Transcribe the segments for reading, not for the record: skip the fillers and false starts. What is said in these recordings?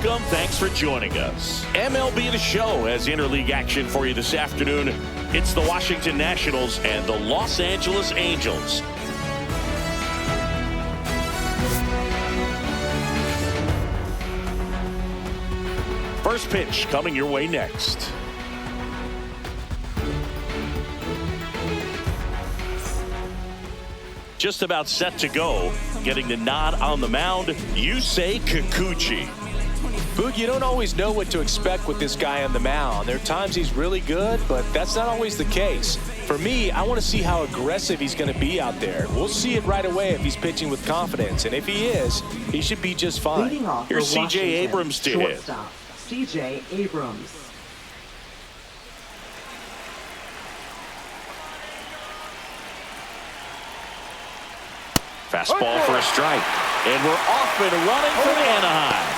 welcome. Thanks for joining us. MLB The Show has interleague action for you this afternoon. It's the Washington Nationals and the Los Angeles Angels. First pitch coming your way next. Just about set to go. Getting the nod on the mound, Yusei Kikuchi. Boog, you don't always know what to expect with this guy on the mound. There are times he's really good, but that's not always the case. For me, I want to see how aggressive he's going to be out there. We'll see it right away if he's pitching with confidence, and if he is, he should be just fine. Here's C.J. Abrams to hit. C.J. Abrams. Fastball for a strike. And we're off and running from Anaheim.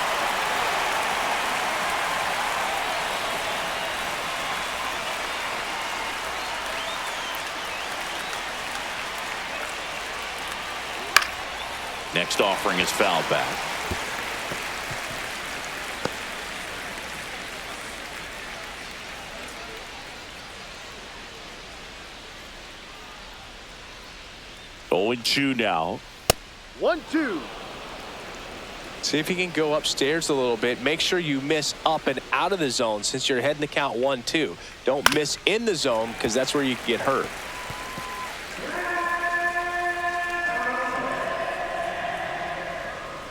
Next offering is fouled back. Oh, 0-2 now. 1-2. See if he can go upstairs a little bit. Make sure you miss up and out of the zone since you're heading to count 1-2. Don't miss in the zone because that's where you can get hurt.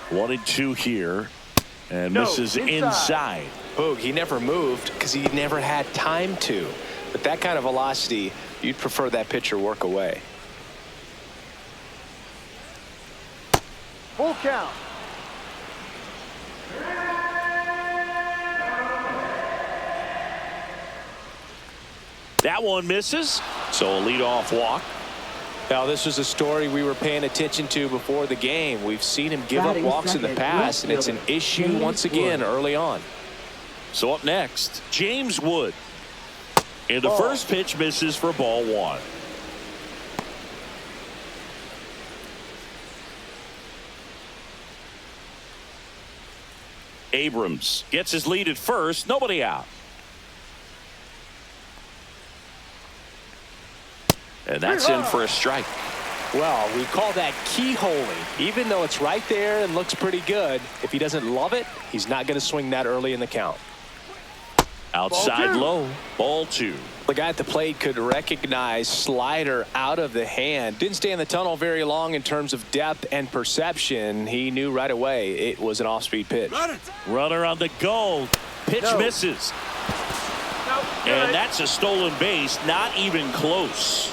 One and two here. And misses inside. Boog, he never moved because he never had time to. With that kind of velocity, you'd prefer that pitcher work away. Full count. That one misses. So a leadoff walk. Now, this was a story we were paying attention to before the game. We've seen him give up walks in the past, and it's an issue once again early on. So up next, James Wood. And the first pitch misses for ball one. Abrams gets his lead at first. Nobody out. And that's in for a strike. Well, we call that keyholing. Even though it's right there and looks pretty good, if he doesn't love it, he's not going to swing that early in the count. Outside low. Ball two. The guy at the plate could recognize slider out of the hand. Didn't stay in the tunnel very long in terms of depth and perception. He knew right away it was an off-speed pitch. Runner on the go. Pitch misses. And that's a stolen base. Not even close.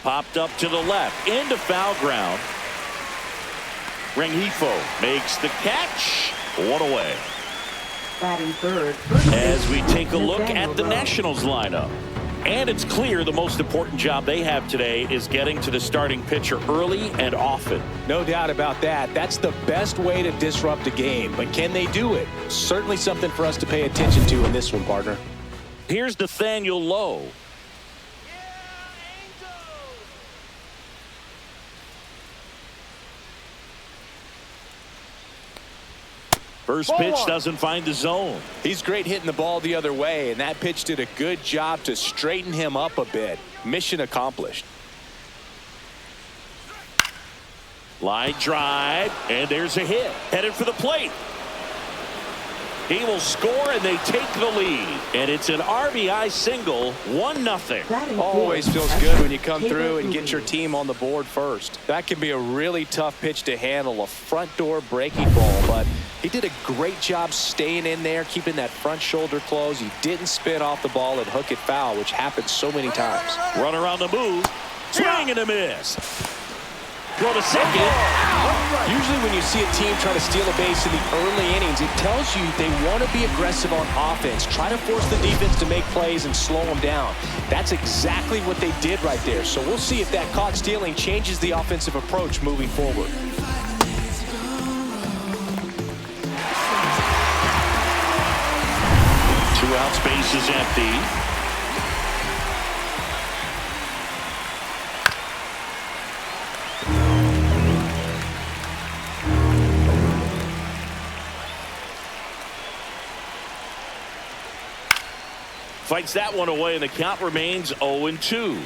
Popped up to the left into foul ground. Rengifo makes the catch. One away. Batting third. As we take a look at the Nationals lineup. And it's clear the most important job they have today is getting to the starting pitcher early and often. No doubt about that. That's the best way to disrupt a game. But can they do it? Certainly something for us to pay attention to in this one, partner. Here's Nathaniel Lowe. First pitch doesn't find the zone. He's great hitting the ball the other way, and that pitch did a good job to straighten him up a bit. Mission accomplished. Line drive, and there's a hit. Headed for the plate. He will score, and they take the lead. And it's an RBI single, 1-0. Always feels good when you come through and get your team on the board first. That can be a really tough pitch to handle, a front door breaking ball, but he did a great job staying in there, keeping that front shoulder closed. He didn't spin off the ball and hook it foul, which happens so many times. Runner on the move. Swing and a miss. Throw to second. Usually when you see a team try to steal a base in the early innings, it tells you they want to be aggressive on offense. Try to force the defense to make plays and slow them down. That's exactly what they did right there. So we'll see if that caught stealing changes the offensive approach moving forward. Two outs, base is empty. Fights that one away, and the count remains 0-2.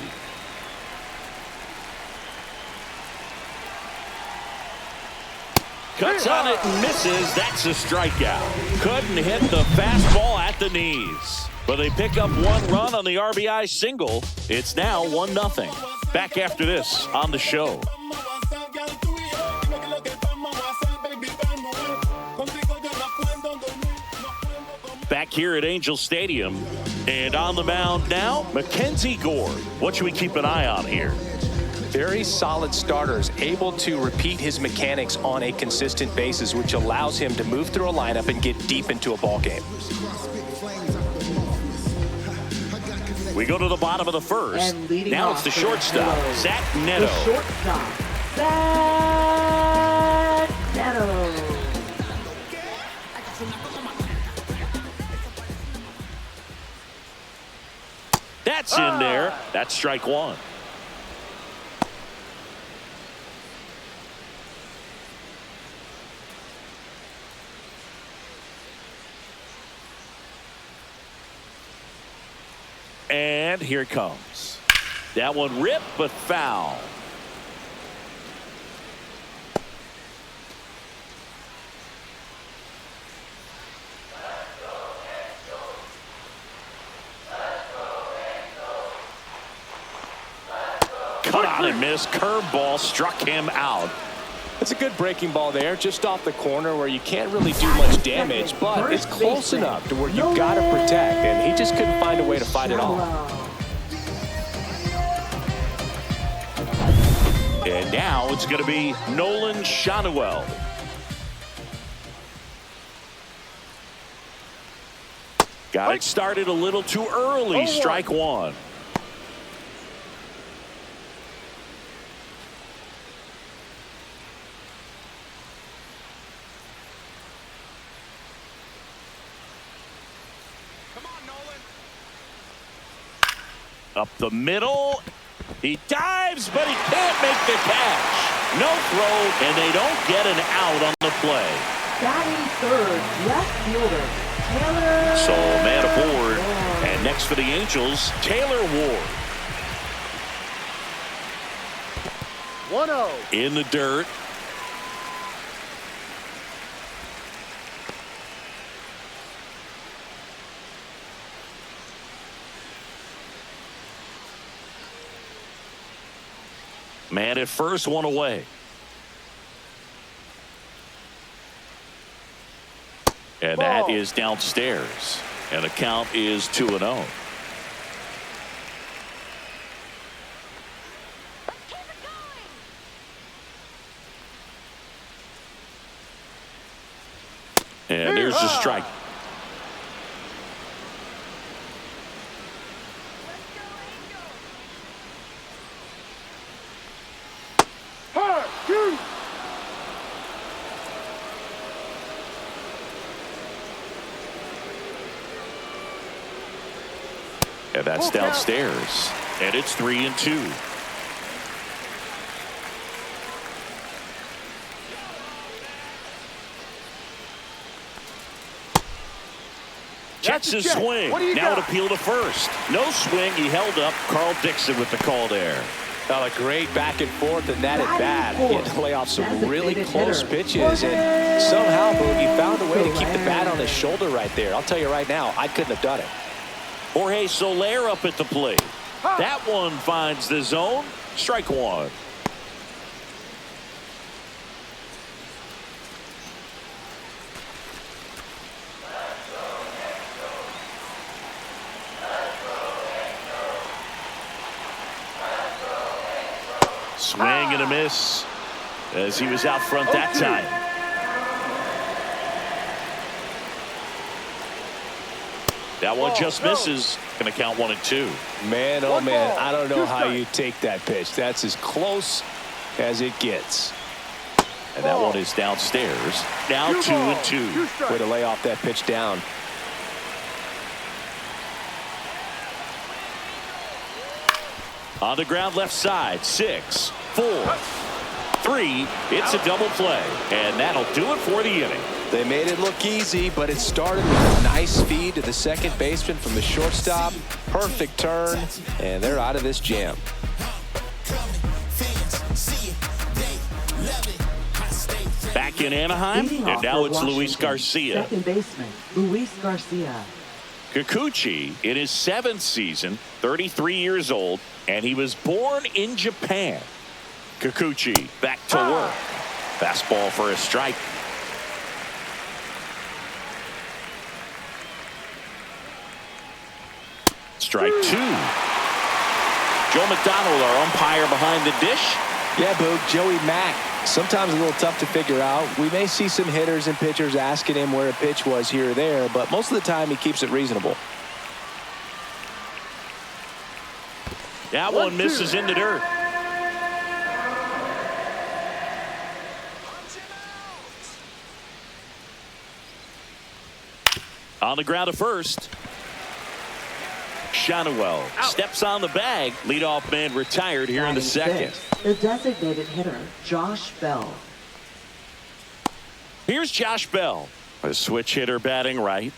Cuts on it and misses. That's a strikeout. Couldn't hit the fastball at the knees. But they pick up one run on the RBI single. It's now 1-0. Back after this on the show. Back here at Angel Stadium. And on the mound now, Mackenzie Gore. What should we keep an eye on here? Very solid starters, able to repeat his mechanics on a consistent basis, which allows him to move through a lineup and get deep into a ball game. We go to the bottom of the first. Now it's the shortstop, Zach Neto. The shortstop, Zach Neto. That's in there. That's strike one. And here it comes. That one ripped, but foul. Cut on and missed. Curveball struck him out. It's a good breaking ball there, just off the corner where you can't really do much damage, but it's close enough to where you've got to protect, and he just couldn't find a way to fight it off. And now it's going to be Nolan Shanuel. Got it started a little too early. Strike one. Up the middle. He dives, but he can't make the catch. No throw, and they don't get an out on the play. Batting third, left fielder, Taylor. So man aboard. And next for the Angels, Taylor Ward. 1-0. In the dirt. Man at first, one away. And that is downstairs. And the count is 2-0. And there's the strike. And that's downstairs. And it's 3-2. Checks his swing. Now an appeal to first. No swing. He held up. Carl Dixon with the call there. Well, a great back and forth, and that at bat. He had to lay off some really close pitches, and somehow, Boogie found a way to keep the bat on his shoulder right there. I'll tell you right now, I couldn't have done it. Jorge Soler up at the plate. That one finds the zone. Strike one. Swing and a miss as he was out front that time. That one just misses. Going to count 1-2. Man, oh man, I don't know how you take that pitch. That's as close as it gets. And that one is downstairs. Now 2-2. Way to lay off that pitch down. On the ground left side. 6, 4, 3. It's a double play. And that'll do it for the inning. They made it look easy, but it started with a nice feed to the second baseman from the shortstop. Perfect turn, and they're out of this jam. Back in Anaheim, and now it's Luis Garcia. Second baseman, Luis Garcia. Kikuchi in his 7th season, 33 years old, and he was born in Japan. Kikuchi back to work. Fastball for a strike. Strike 2. Joe McDonald, our umpire behind the dish. Yeah, Boog, Joey Mack. Sometimes a little tough to figure out. We may see some hitters and pitchers asking him where a pitch was here or there, but most of the time he keeps it reasonable. That one misses in the dirt. On the ground at first. Shanuel steps on the bag. Leadoff man retired here in the second. The designated hitter, Josh Bell. Here's Josh Bell, a switch hitter batting right.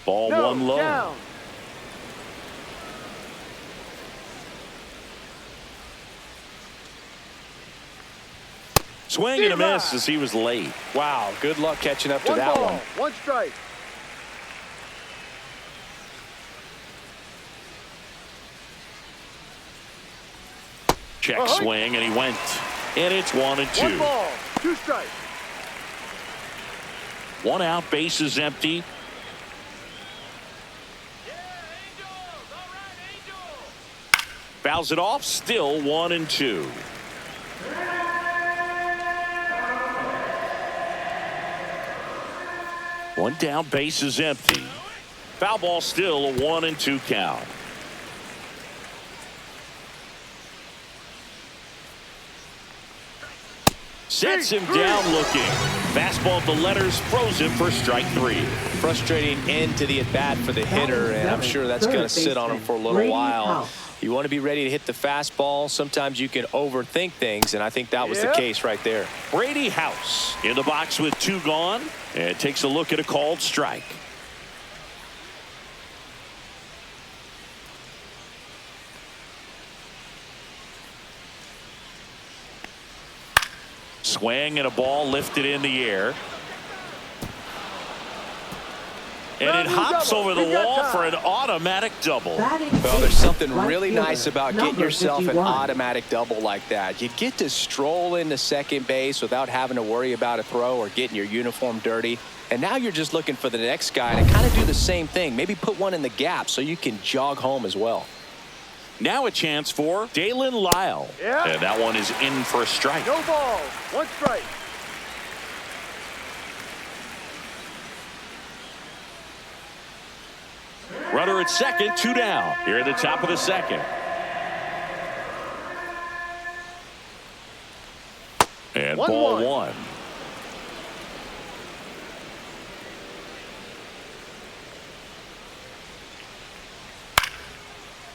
Ball one low. Down. Swing and a miss as he was late. Wow, good luck catching up to that ball, one. one strike. Check swing, and he went. And it's 1-2. One ball, two strikes. One out, bases empty. Fouls it off, still 1-2. One down, bases empty. Foul ball, still a 1-2 count. Sets him down looking. Fastball at the letters, throws him for strike 3. Frustrating end to the at-bat for the hitter, and I'm sure that's going to sit on him for a little while. You want to be ready to hit the fastball. Sometimes you can overthink things, and I think that was the case right there. Brady House in the box with 2 gone, and takes a look at a called strike. Swing and a ball lifted in the air. And it hops over the wall for an automatic double. Well, there's something really nice about getting yourself an automatic double like that. You get to stroll into second base without having to worry about a throw or getting your uniform dirty. And now you're just looking for the next guy to kind of do the same thing. Maybe put one in the gap so you can jog home as well. Now a chance for Dalen Lyle. And that one is in for a strike. No ball, one strike. Runner at second, 2 down. Here at the top of the second. And ball 1.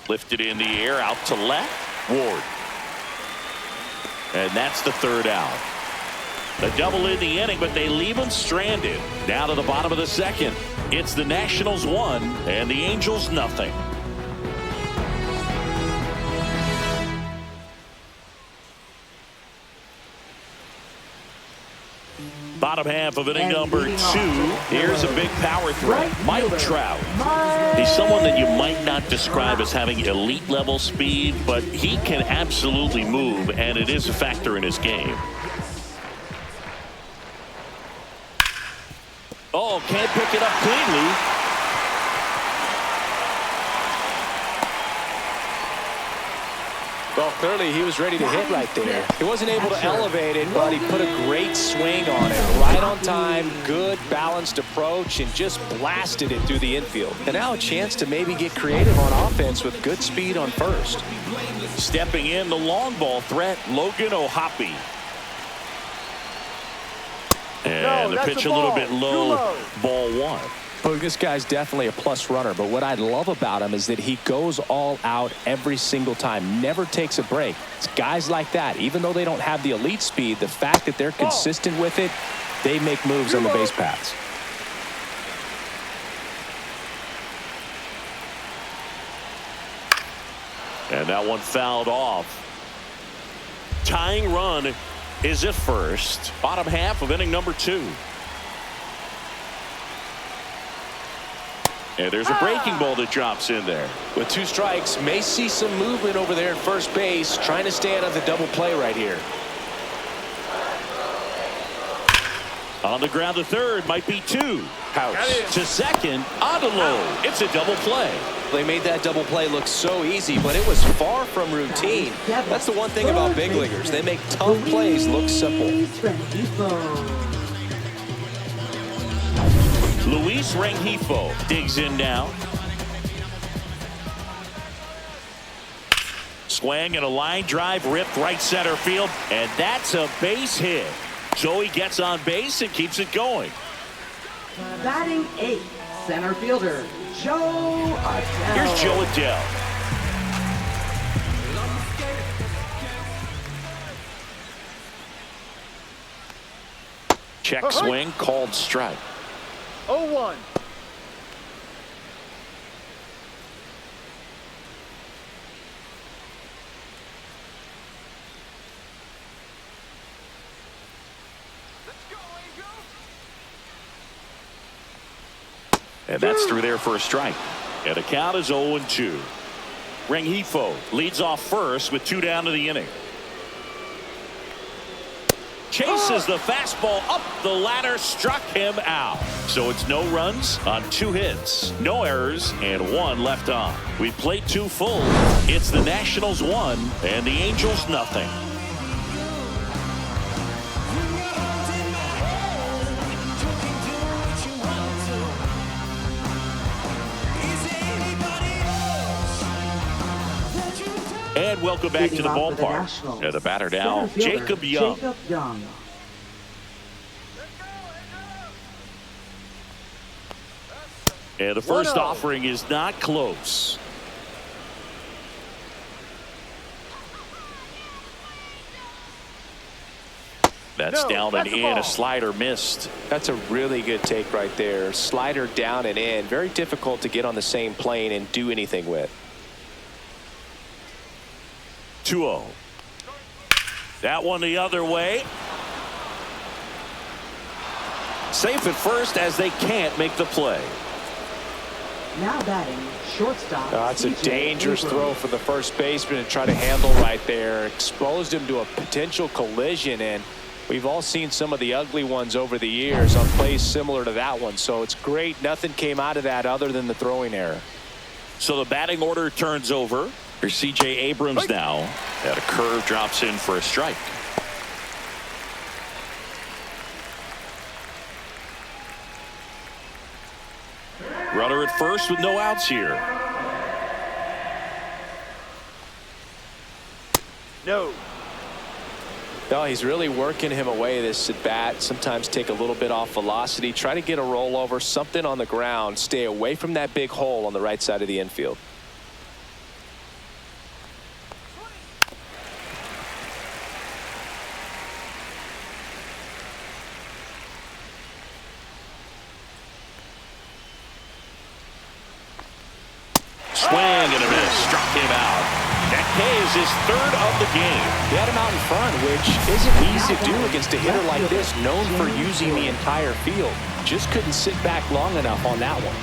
Lifted in the air, out to left. Ward. And that's the 3rd out. A double in the inning, but they leave him stranded. Down to the bottom of the second. It's the Nationals 1 and the Angels nothing. Bottom half of inning number 2. Here's a big power threat. Mike Trout. He's someone that you might not describe as having elite level speed, but he can absolutely move, and it is a factor in his game. Oh, can't pick it up cleanly. Well, clearly he was ready to hit right there. He wasn't able to elevate it, but he put a great swing on it. Right on time, good balanced approach, and just blasted it through the infield. And now a chance to maybe get creative on offense with good speed on first. Stepping in, the long ball threat, Logan O'Hoppe. And the that's pitch a a little ball. bit Too low. low. Ball one. Well, this guy's definitely a plus runner, but what I love about him is that he goes all out every single time, never takes a break. It's guys like that, even though they don't have the elite speed, the fact that they're consistent with it, they make moves on the base paths. And that one fouled off. Tying run is at first. Bottom half of inning number 2. And there's a breaking ball that drops in there. With 2 strikes, may see some movement over there at first base, trying to stay out of the double play right here. On the ground to third, might be 2. House to second, on to low. It's a double play. They made that double play look so easy, but it was far from routine. That's the one thing about big leaguers. They make tough plays look simple. Luis Rengifo digs in now. Swing and a line drive ripped right center field, and that's a base hit. So he gets on base and keeps it going. Batting 8th, center fielder, Joe Adell. Here's Joe Adell. Check swing, called strike. 0-1. And that's through there for a strike. And the count is 0-2. Rengifo leads off first with 2 down to the inning. Chases the fastball up the ladder, struck him out. So it's no runs on 2 hits, no errors, and 1 left on. We played 2 full. It's the Nationals 1 and the Angels nothing. And welcome back to the ballpark. And the batter now, Jacob Young. And the first offering is not close. That's down and in. A slider missed. That's a really good take right there. Slider down and in. Very difficult to get on the same plane and do anything with. 2-0. That one the other way. Safe at first as they can't make the play. Now batting, shortstop. That's a dangerous throw for the first baseman to try to handle right there. Exposed him to a potential collision, and we've all seen some of the ugly ones over the years on plays similar to that one. So it's great. Nothing came out of that other than the throwing error. So the batting order turns over. Here's C.J. Abrams now. And a curve drops in for a strike. Runner at first with no outs here. No. No, he's really working him away this at bat. Sometimes take a little bit off velocity. Try to get a rollover, something on the ground. Stay away from that big hole on the right side of the infield. Swing and a miss. Struck him out. That K is his 3rd of the game. He had him out in front, which isn't easy to do against a hitter like this, known for using the entire field. Just couldn't sit back long enough on that one.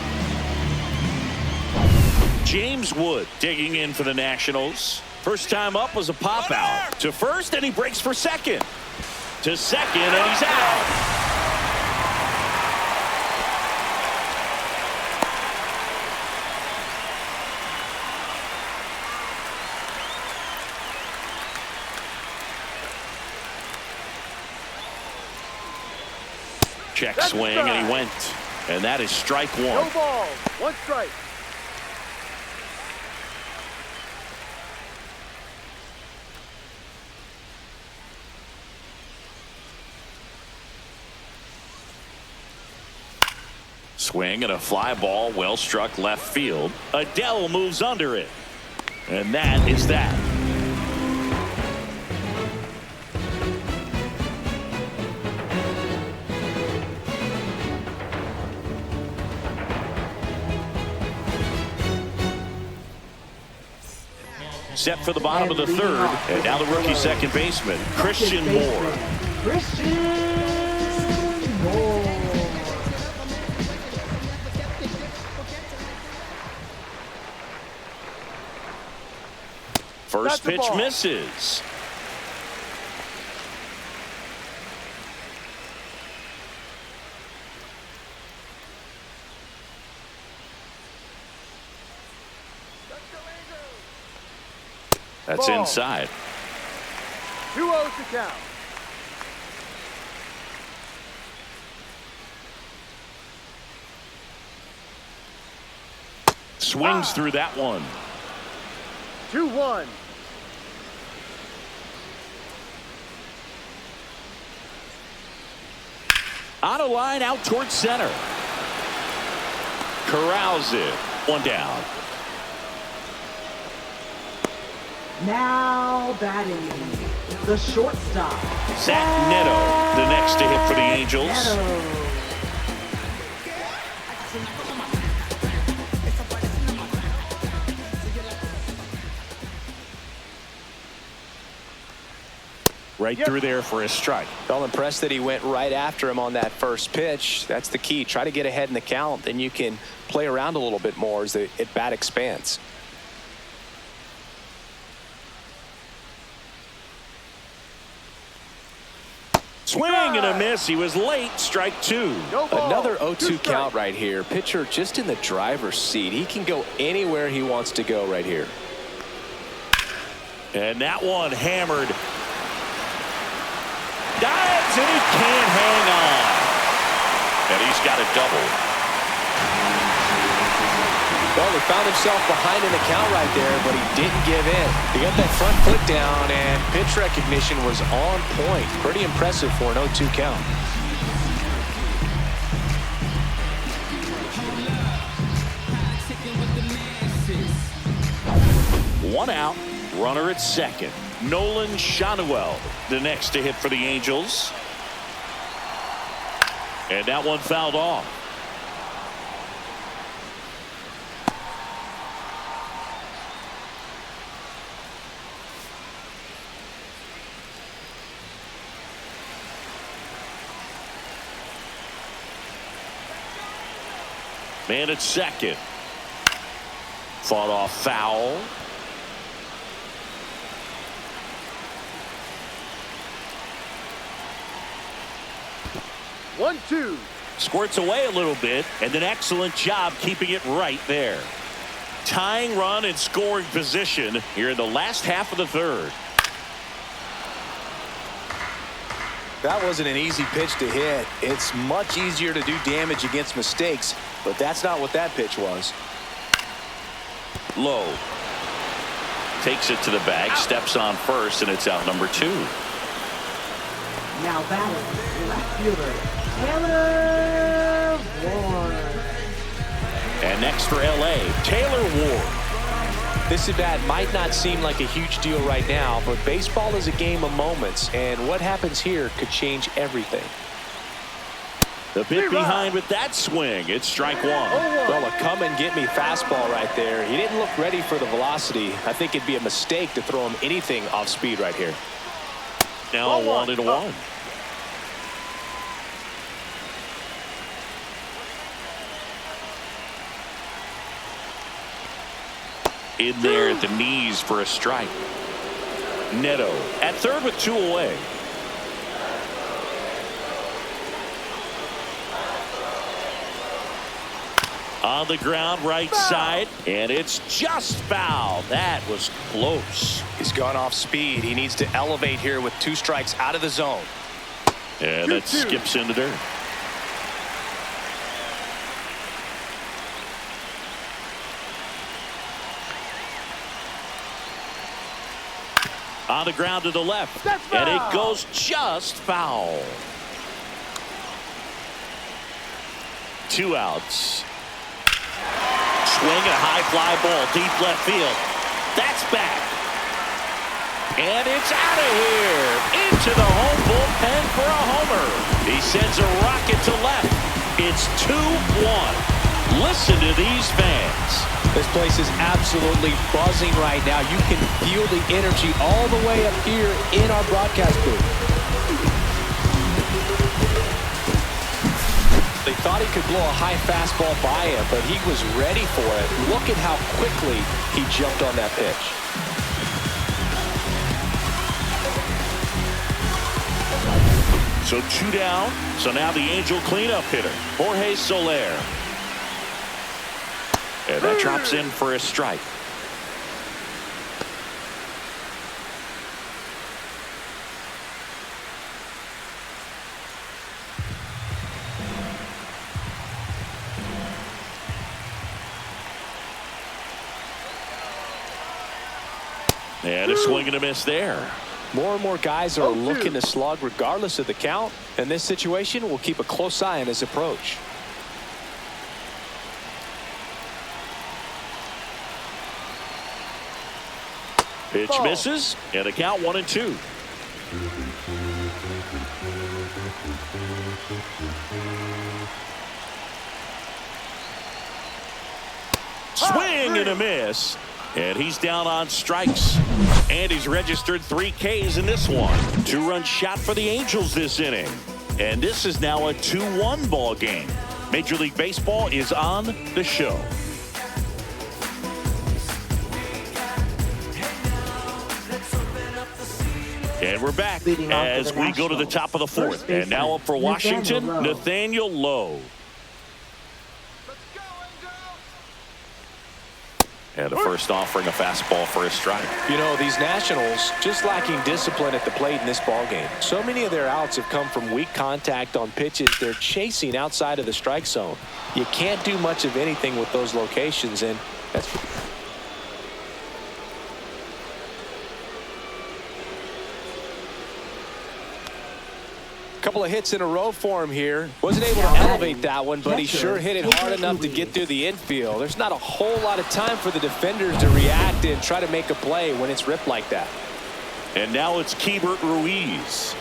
James Wood digging in for the Nationals. First time up was a pop out. To first, and he breaks for second. To second, and he's out. Check swing, and he went. And that is strike 1. No ball. 1 strike. swing and a fly ball well struck left field. Adele moves under it. And that is that. Set for the bottom of the third, and now the rookie second baseman, Christian Moore. Christian Moore. First pitch misses. That's Ball. inside. 2-0 to count. Swings through that one. 2-1. On a line out towards center. Corrals it. One down. Now batting, the shortstop, Zach Neto, the next to hit for the Angels. Neto. Right through there for a strike. Well, impressed that he went right after him on that first pitch. That's the key. Try to get ahead in the count, then you can play around a little bit more as the at-bat expands. Swing and a miss. He was late. Strike two. No ball. Another 0-2 2 count strikes. right here. Pitcher just in the driver's seat. He can go anywhere he wants to go right here. And that one hammered. Dives and he can't hang on. And he's got a double. Well, he found himself behind in the count right there, but he didn't give in. He got that front foot down, and pitch recognition was on point. Pretty impressive for an 0-2 count. One out. Runner at second. Nolan Shanuel, the next to hit for the Angels. And that one fouled off. Man at second. Fought off foul. One, two. Squirts away a little bit, and an excellent job keeping it right there. Tying run and scoring position here in the last half of the third. That wasn't an easy pitch to hit. It's much easier to do damage against mistakes, but that's not what that pitch was. Low. Takes it to the bag, steps on first, and it's out number 2. Now batting, left fielder, Taylor Ward. And next for LA, Taylor Ward. This at-bat might not seem like a huge deal right now, but baseball is a game of moments, and what happens here could change everything. The bit behind with that swing. It's strike one. Well, a come-and-get-me fastball right there. He didn't look ready for the velocity. I think it'd be a mistake to throw him anything off speed right here. Now 1-1. In there at the knees for a strike. Neto at third with 2 away. On the ground, right side, and it's just foul. That was close. He's gone off speed. He needs to elevate here with 2 strikes out of the zone. And that skips into dirt. On the ground to the left, and it goes just foul. 2 outs. Swing a high fly ball deep left field. That's back. And it's out of here. Into the home bullpen for a homer. He sends a rocket to left. It's 2-1. Listen to these fans. This place is absolutely buzzing right now. You can feel the energy all the way up here in our broadcast booth. They thought he could blow a high fastball by him, but he was ready for it. Look at how quickly he jumped on that pitch. So 2 down. So now the Angel cleanup hitter, Jorge Soler. And that drops in for a strike. And a swing and a miss there. More and more guys are looking to slug regardless of the count. In this situation, we'll keep a close eye on his approach. Pitch misses, and the count 1-2. Swing and a miss. And he's down on strikes. And he's registered 3 Ks in this one. 2-run shot for the Angels this inning. And this is now a 2-1 ball game. Major League Baseball is on the show. And we're back as we go to the top of the 4th. And now up for Washington, Nathaniel Lowe. And the first offering a fastball for a strike. You know, these Nationals just lacking discipline at the plate in this ballgame. So many of their outs have come from weak contact on pitches they're chasing outside of the strike zone. You can't do much of anything with those locations, and that's... Couple of hits in a row for him here. Wasn't able to elevate that one, but he sure hit it hard enough to get through the infield. There's not a whole lot of time for the defenders to react and try to make a play when it's ripped like that. And now it's Keibert Ruiz.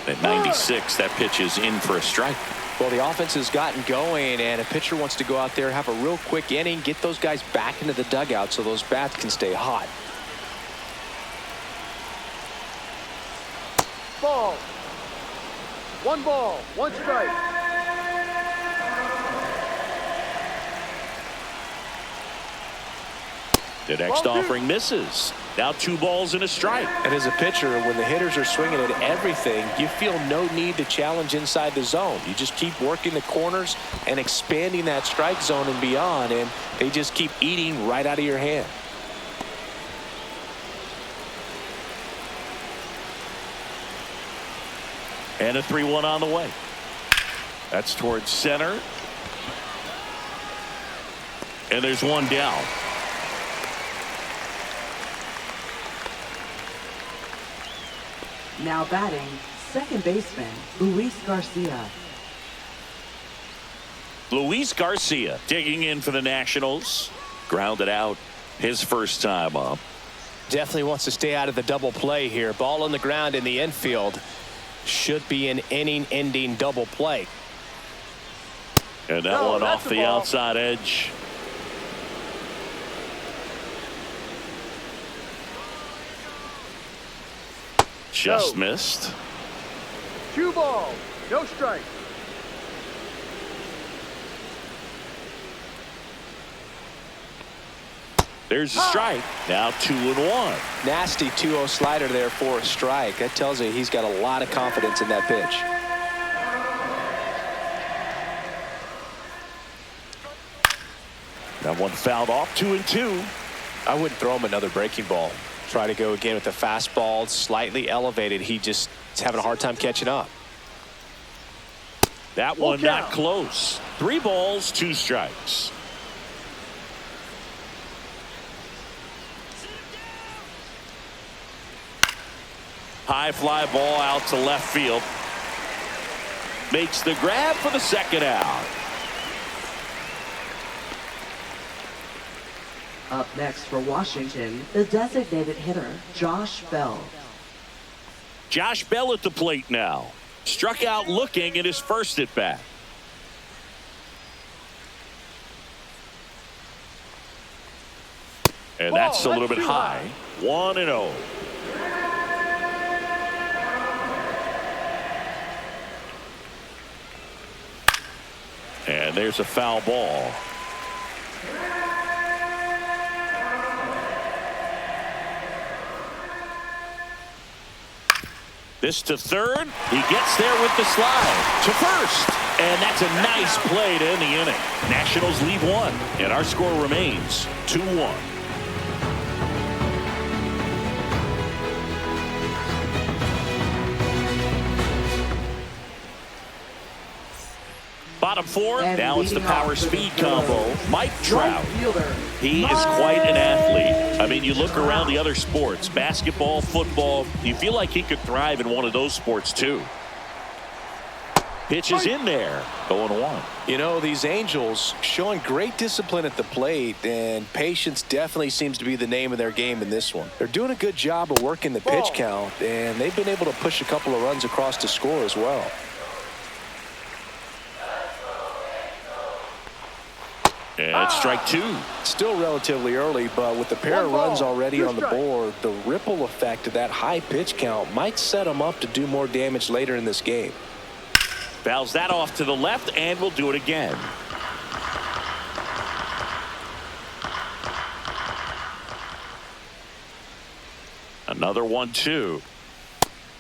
At 96, that pitch is in for a strike. Well, the offense has gotten going, and a pitcher wants to go out there, have a real quick inning, get those guys back into the dugout so those bats can stay hot. Ball. 1 ball, 1 strike. The next offering misses. Now 2 balls and a strike. And as a pitcher, when the hitters are swinging at everything, you feel no need to challenge inside the zone. You just keep working the corners and expanding that strike zone and beyond, and they just keep eating right out of your hand. And a 3-1 on the way. That's towards center. And there's 1 down. Now batting, second baseman, Luis Garcia. Luis Garcia digging in for the Nationals. Grounded out his first time up. Definitely wants to stay out of the double play here. Ball on the ground in the infield. Should be an inning-ending double play. And that one off the outside edge. Just missed. 2 balls, no strike. There's a strike. Now 2-1. Nasty 2-0 slider there for a strike. That tells you he's got a lot of confidence in that pitch. That one fouled off. 2-2. I wouldn't throw him another breaking ball. Try to go again with the fastball, slightly elevated. He just is having a hard time catching up. That one not close. 3 balls, 2 strikes. High fly ball out to left field. makes the grab for the second out. Up next for Washington, the designated hitter, Josh Bell. Josh Bell at the plate now. Struck out looking in his first at bat. And that's a little bit high. 1-0. And there's a foul ball. This to third. He gets there with the slide. To first. And that's a nice play to end the inning. Nationals lead 1. And our score remains 2-1. Bottom 4, and now it's the power speed combo. Mike Trout. Fielder, He is quite an athlete. I mean, you look around the other sports, basketball, football, you feel like he could thrive in one of those sports too. Pitch is in there, 0-1. You know, these Angels showing great discipline at the plate, and patience definitely seems to be the name of their game in this one. They're doing a good job of working the pitch count, and they've been able to push a couple of runs across to score as well. And strike 2. Still relatively early, but with the pair of runs already on the board, the ripple effect of that high pitch count might set them up to do more damage later in this game. Fouls that off to the left, and we'll do it again. Another 1-2.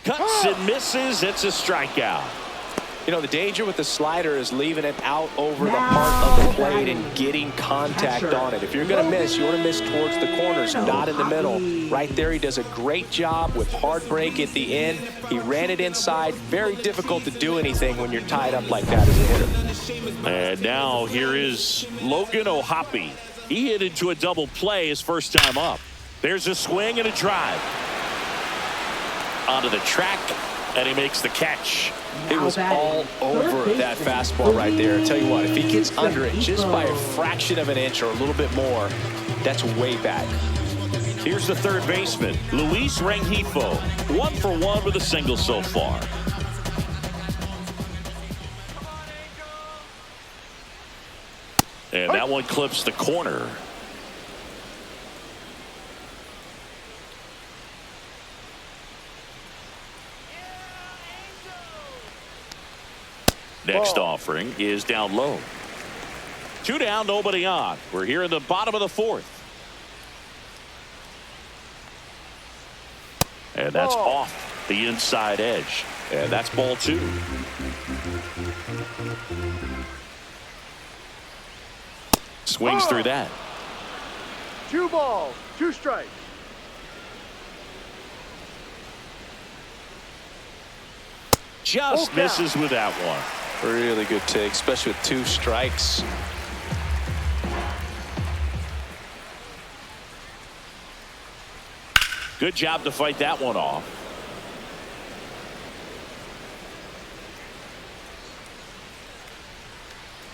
Cuts and misses. It's a strikeout. You know, the danger with the slider is leaving it out over the heart of the plate and getting contact on it. If you're going to miss, you want to miss towards the corners, not in the middle. Right there, he does a great job with hard break at the end. He ran it inside. Very difficult to do anything when you're tied up like that as a hitter. And now here is Logan O'Hoppe. He hit into a double play his first time up. There's a swing and a drive. Onto the track, and he makes the catch. It was all over that fastball right there. I tell you what, if he gets under it just by a fraction of an inch or a little bit more, that's way back. Here's the third baseman, Luis Rengifo. 1 for 1 with a single so far. And that one clips the corner. Next offering is down low. 2 down, nobody on. We're here in the bottom of the 4th. And that's off the inside edge. And that's ball 2. Swings through that. 2 balls, 2 strikes. Just misses with that one. Really good take, especially with 2 strikes. Good job to fight that one off.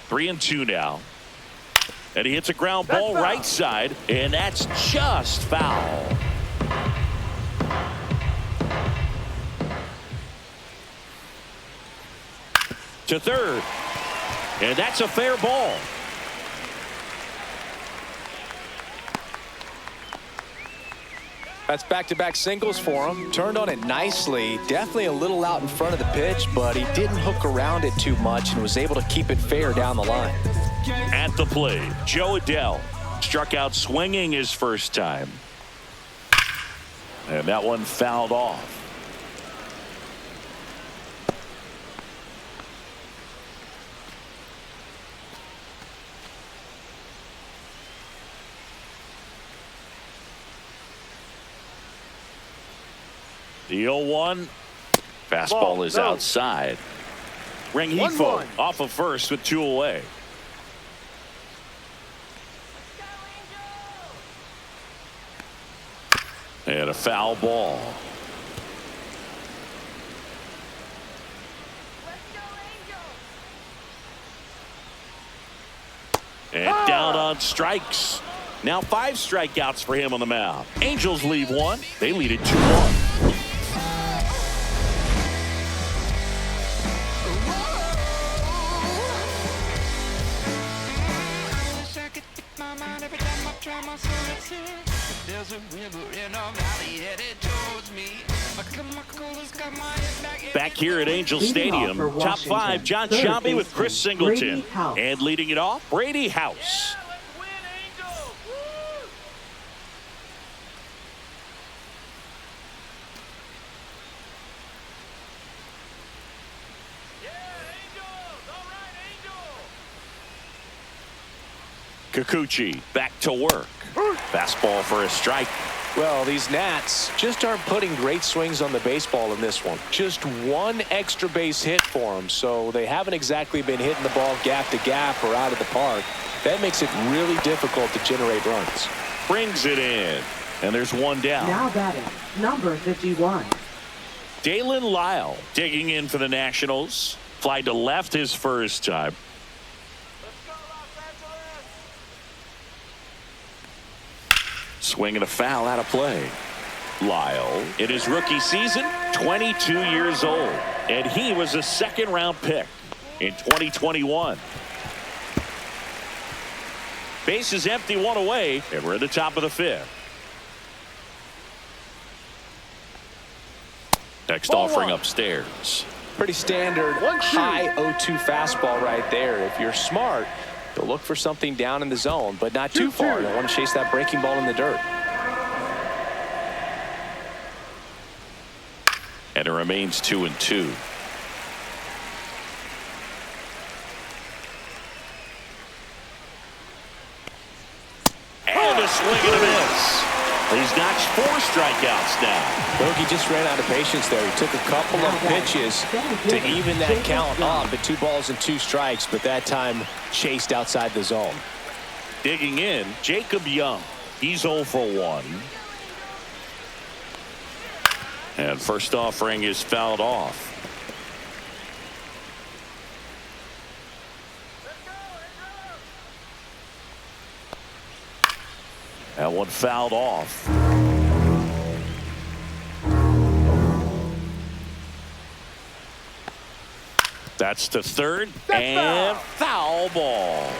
Three and 2 now. And he hits a ground ball right side, and that's just foul. To third, and that's a fair ball. That's back-to-back singles for him. Turned on it nicely. Definitely a little out in front of the pitch, but he didn't hook around it too much and was able to keep it fair down the line. At the plate, Joe Adell struck out swinging his first time. And that one fouled off. The 0-1. Fastball is outside. Rengifo off of first with 2 away. And a foul ball. And down on strikes. Now 5 strikeouts for him on the mound. Angels leave 1. They lead it 2-1. Back here at Angel Stadium, top 5, John Sciambi with Chris Singleton. And leading it off, Brady House. Kikuchi back to work. Fastball for a strike. Well, these Nats just aren't putting great swings on the baseball in this one. Just 1 extra base hit for them, so they haven't exactly been hitting the ball gap to gap or out of the park. That makes it really difficult to generate runs. Brings it in, and there's 1 down. Now batting, number 51. Dalen Lyle digging in for the Nationals. Fly to left his first time. Swing and a foul out of play. Lyle, in his rookie season, 22 years old. And he was a 2nd-round pick in 2021. Base is empty, 1 away, and we're at the top of the 5th. Next offering upstairs. Pretty standard high 0-2 fastball right there. If you're smart, you'll look for something down in the zone, but not too far. You want to chase that breaking ball in the dirt. And it remains 2-2. And a swing and a miss. He's notched 4 strikeouts now. Bogey just ran out of patience there. He took a couple of pitches to even that count up at 2 balls and 2 strikes, but that time chased outside the zone. Digging in, Jacob Young. He's 0 for 1. And first offering is fouled off. That one fouled off. That's to third and foul ball.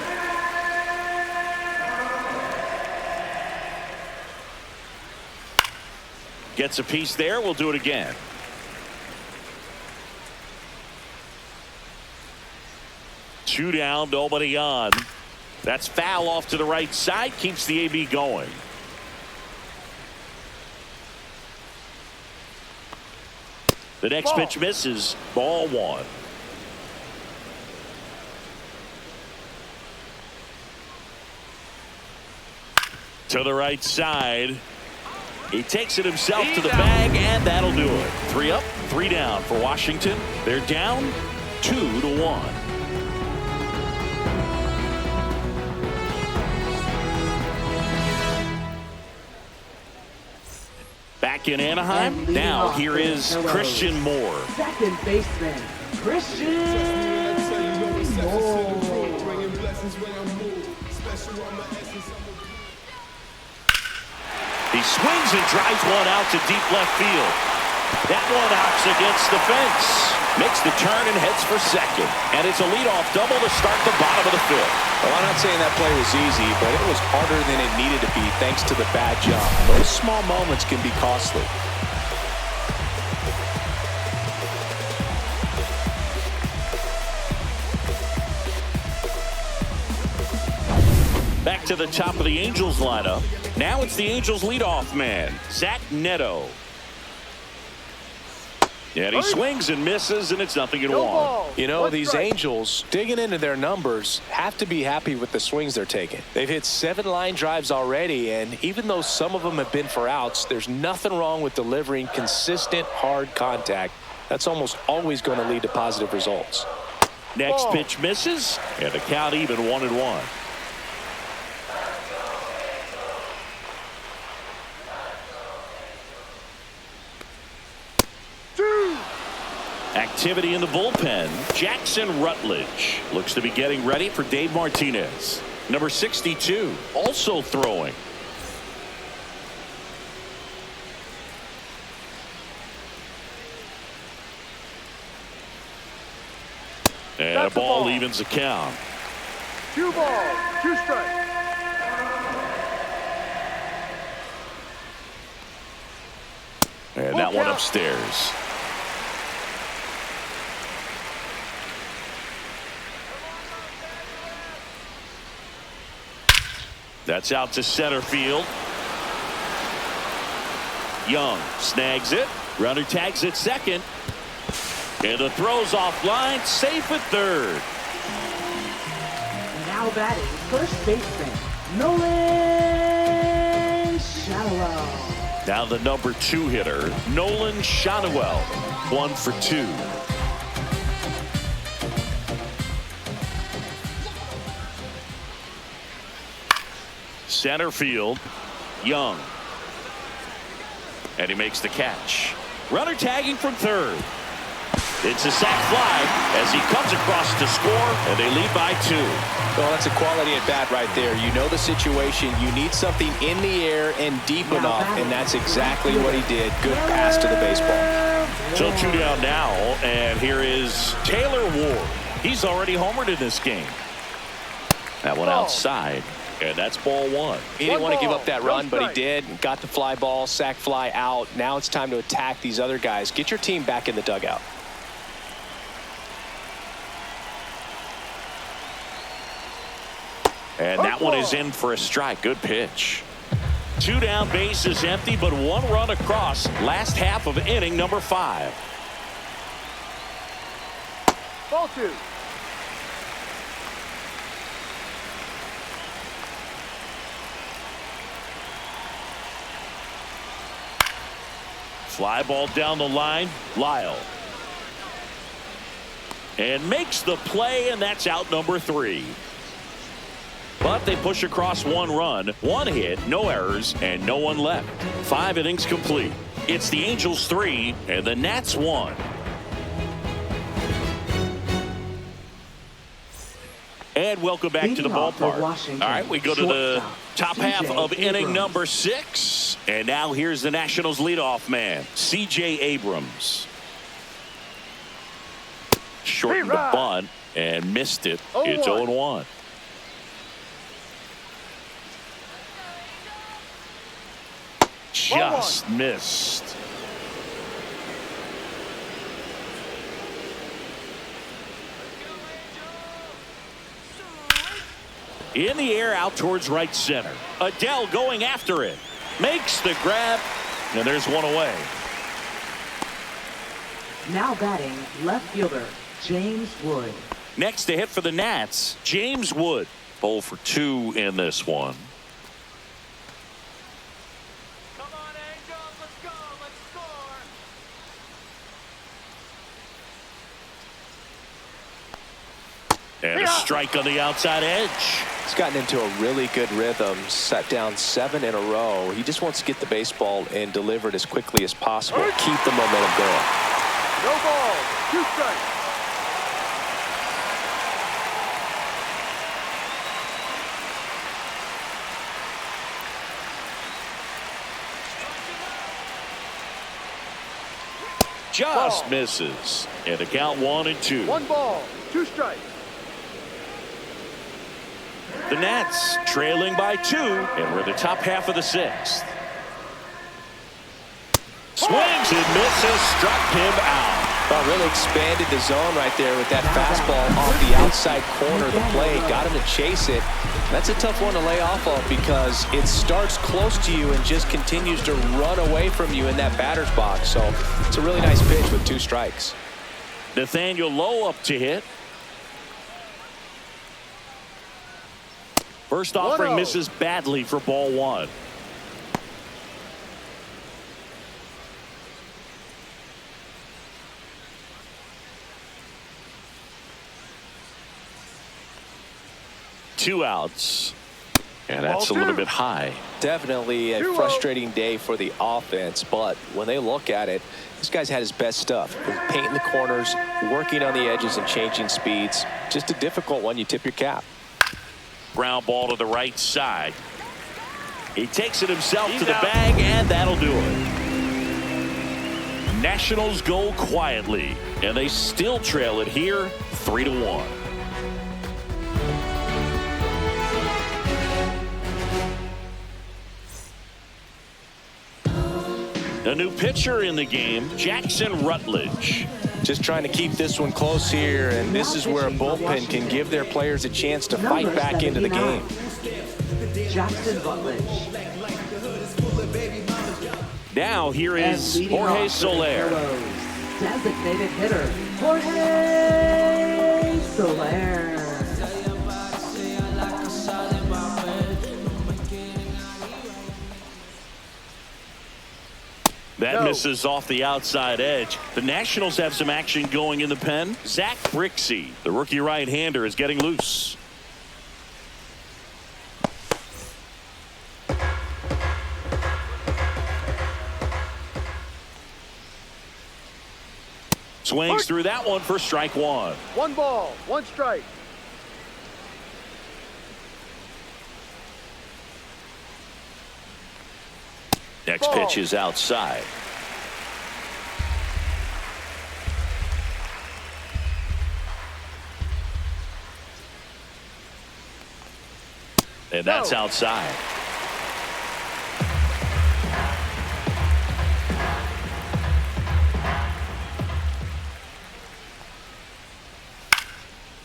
Gets a piece there. We'll do it again. Two down, nobody on. That's foul off to the right side. Keeps the AB going. The next pitch misses. Ball 1. To the right side. He takes it himself to the bag, and that'll do it. 3 up, 3 down for Washington. They're down 2-1. Back in Anaheim, now here is Christian Moore. Second baseman, Christian Moore. He swings and drives one out to deep left field. That one knocks against the fence. Makes the turn and heads for second. And it's a leadoff double to start the bottom of the 5th. Well, I'm not saying that play was easy, but it was harder than it needed to be thanks to the bad jump. Those small moments can be costly. Back to the top of the Angels lineup. Now it's the Angels leadoff man, Zach Neto. And he swings and misses, and it's 0-1. You know, these Angels, digging into their numbers, have to be happy with the swings they're taking. They've hit 7 line drives already, and even though some of them have been for outs, there's nothing wrong with delivering consistent, hard contact. That's almost always going to lead to positive results. Next pitch misses, and the count even 1-1. Activity in the bullpen. Jackson Rutledge looks to be getting ready for Dave Martinez. Number 62 also throwing. And a ball evens the count. 2 balls, 2 strikes. And that one upstairs. That's out to center field. Young snags it. Runner tags at second. And the throw's offline, safe at third. Now batting first baseman, Nolan Shadowell. Now the number 2 hitter, Nolan Shadowell. 1 for 2. Center field, Young. And he makes the catch. Runner tagging from third. It's a sac fly as he comes across to score, and they lead by 2. Well, that's a quality at bat right there. You know the situation. You need something in the air and deep enough, and that's exactly what he did. Good pass to the baseball. So 2 down now, and here is Taylor Ward. He's already homered in this game. That one outside, and that's ball 1. He didn't want to give up that run, but he did. Got the fly ball, sac fly out. Now it's time to attack these other guys. Get your team back in the dugout. And that one is in for a strike. Good pitch. 2 down, base is empty, but 1 run across. Last half of inning number 5. Ball 2. Fly ball down the line. Lyle. And makes the play, and that's out number 3. But they push across 1 run, 1 hit, no errors, and no one left. 5 innings complete. It's the Angels 3 and the Nats 1. And welcome back to the ballpark. All right, we go to the top half of inning number 6. And now here's the Nationals leadoff man, C.J. Abrams. Shortened the bunt and missed it. It's 0-1. Just missed. In the air out towards right center. Adele going after it. Makes the grab. And there's 1 away. Now batting left fielder, James Wood. Next to hit for the Nats, James Wood. 0 for 2 in this one. And a strike on the outside edge. He's gotten into a really good rhythm, set down 7 in a row. He just wants to get the baseball and deliver it as quickly as possible. Keep the momentum going. No ball, 2 strikes. Just misses. And the count 1-2. 1 ball, 2 strikes. The Nats trailing by 2, and we're in the top half of the 6th. Swings and misses, struck him out. Well, really expanded the zone right there with that fastball off the outside corner of the plate. Got him to chase it. That's a tough one to lay off of because it starts close to you and just continues to run away from you in that batter's box. So it's a really nice pitch with 2 strikes. Nathaniel Lowe up to hit. First offering misses badly for ball 1. Two outs. And that's a little bit high. Definitely a frustrating day for the offense, but when they look at it, this guy's had his best stuff. Painting the corners, working on the edges and changing speeds. Just a difficult one. You tip your cap. Ground ball to the right side. He takes it himself to the bag, and that'll do it. Nationals go quietly, and they still trail it here 3-1. A new pitcher in the game, Jackson Rutledge. Just trying to keep this one close here, and this is where a bullpen can give their players a chance to fight back into the game. Jackson Rutledge. Now here is Jorge Soler. Designated hitter, Jorge Soler. That misses off the outside edge. The Nationals have some action going in the pen. Zach Brixey, the rookie right-hander, is getting loose. Swings through that one for strike one. 1 ball, 1 strike. Next pitch is outside. And that's outside.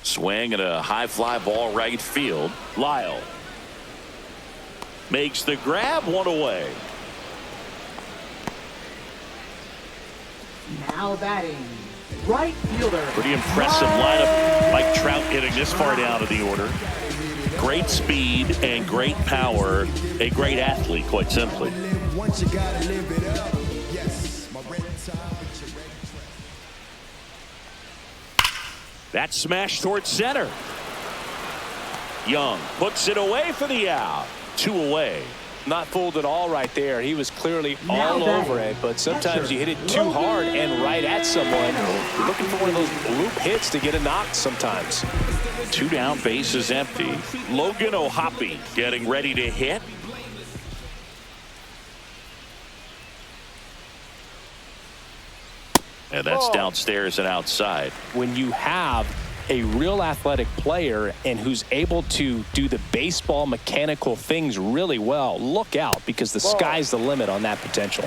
Swing and a high fly ball right field. Lyle makes the grab, one away. Now batting, right fielder. Pretty impressive lineup. Mike Trout hitting this far down in the order. Great speed and great power. A great athlete, quite simply. That smash towards center. Young puts it away for the out. 2 away. Not fooled at all right there. He was clearly all over it, but sometimes you hit it too hard and right at someone. You're looking for one of those loop hits to get a knock sometimes. 2 down, base is empty. Logan O'Hoppe getting ready to hit. And that's downstairs and outside. When you have a real athletic player and who's able to do the baseball mechanical things really well, look out, because the sky's the limit on that potential.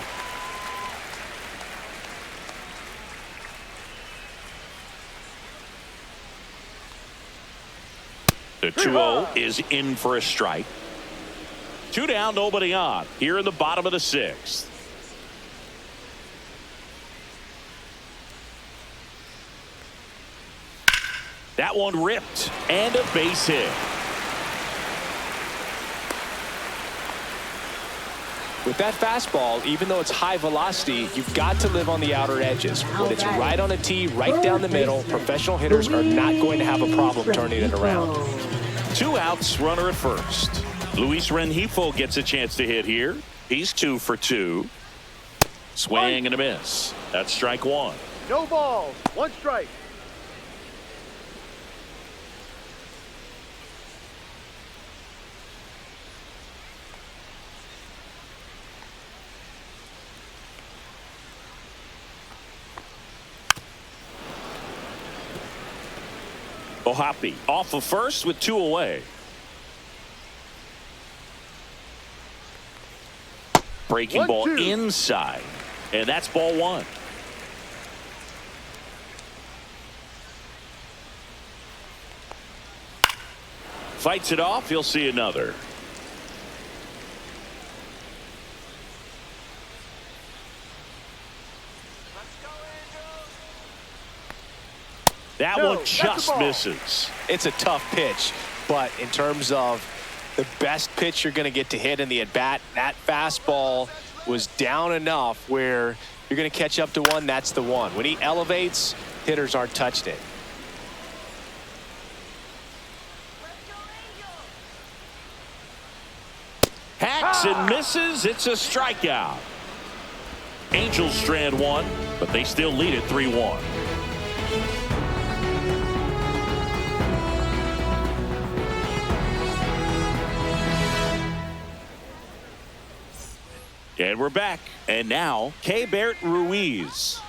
The 2-0 is in for a strike. 2 down, nobody on. Here in the bottom of the 6th. That one ripped, and a base hit. With that fastball, even though it's high velocity, you've got to live on the outer edges. When it's right on a tee, right down the middle, professional hitters are not going to have a problem turning it around. 2 outs, runner at first. Luis Rengifo gets a chance to hit here. He's 2 for 2. Swing and a miss. That's strike 1. No balls, 1 strike. O'Hoppe off of first with 2 away. Breaking ball inside, and that's ball 1. Fights it off. You'll see another. That one just misses. It's a tough pitch, but in terms of the best pitch you're going to get to hit in the at-bat, that fastball was down enough where you're going to catch up to one. That's the one. When he elevates, hitters aren't touching it. Hacks and misses. It's a strikeout. Angels strand 1, but they still lead it 3-1. And we're back. And now, Keibert Ruiz.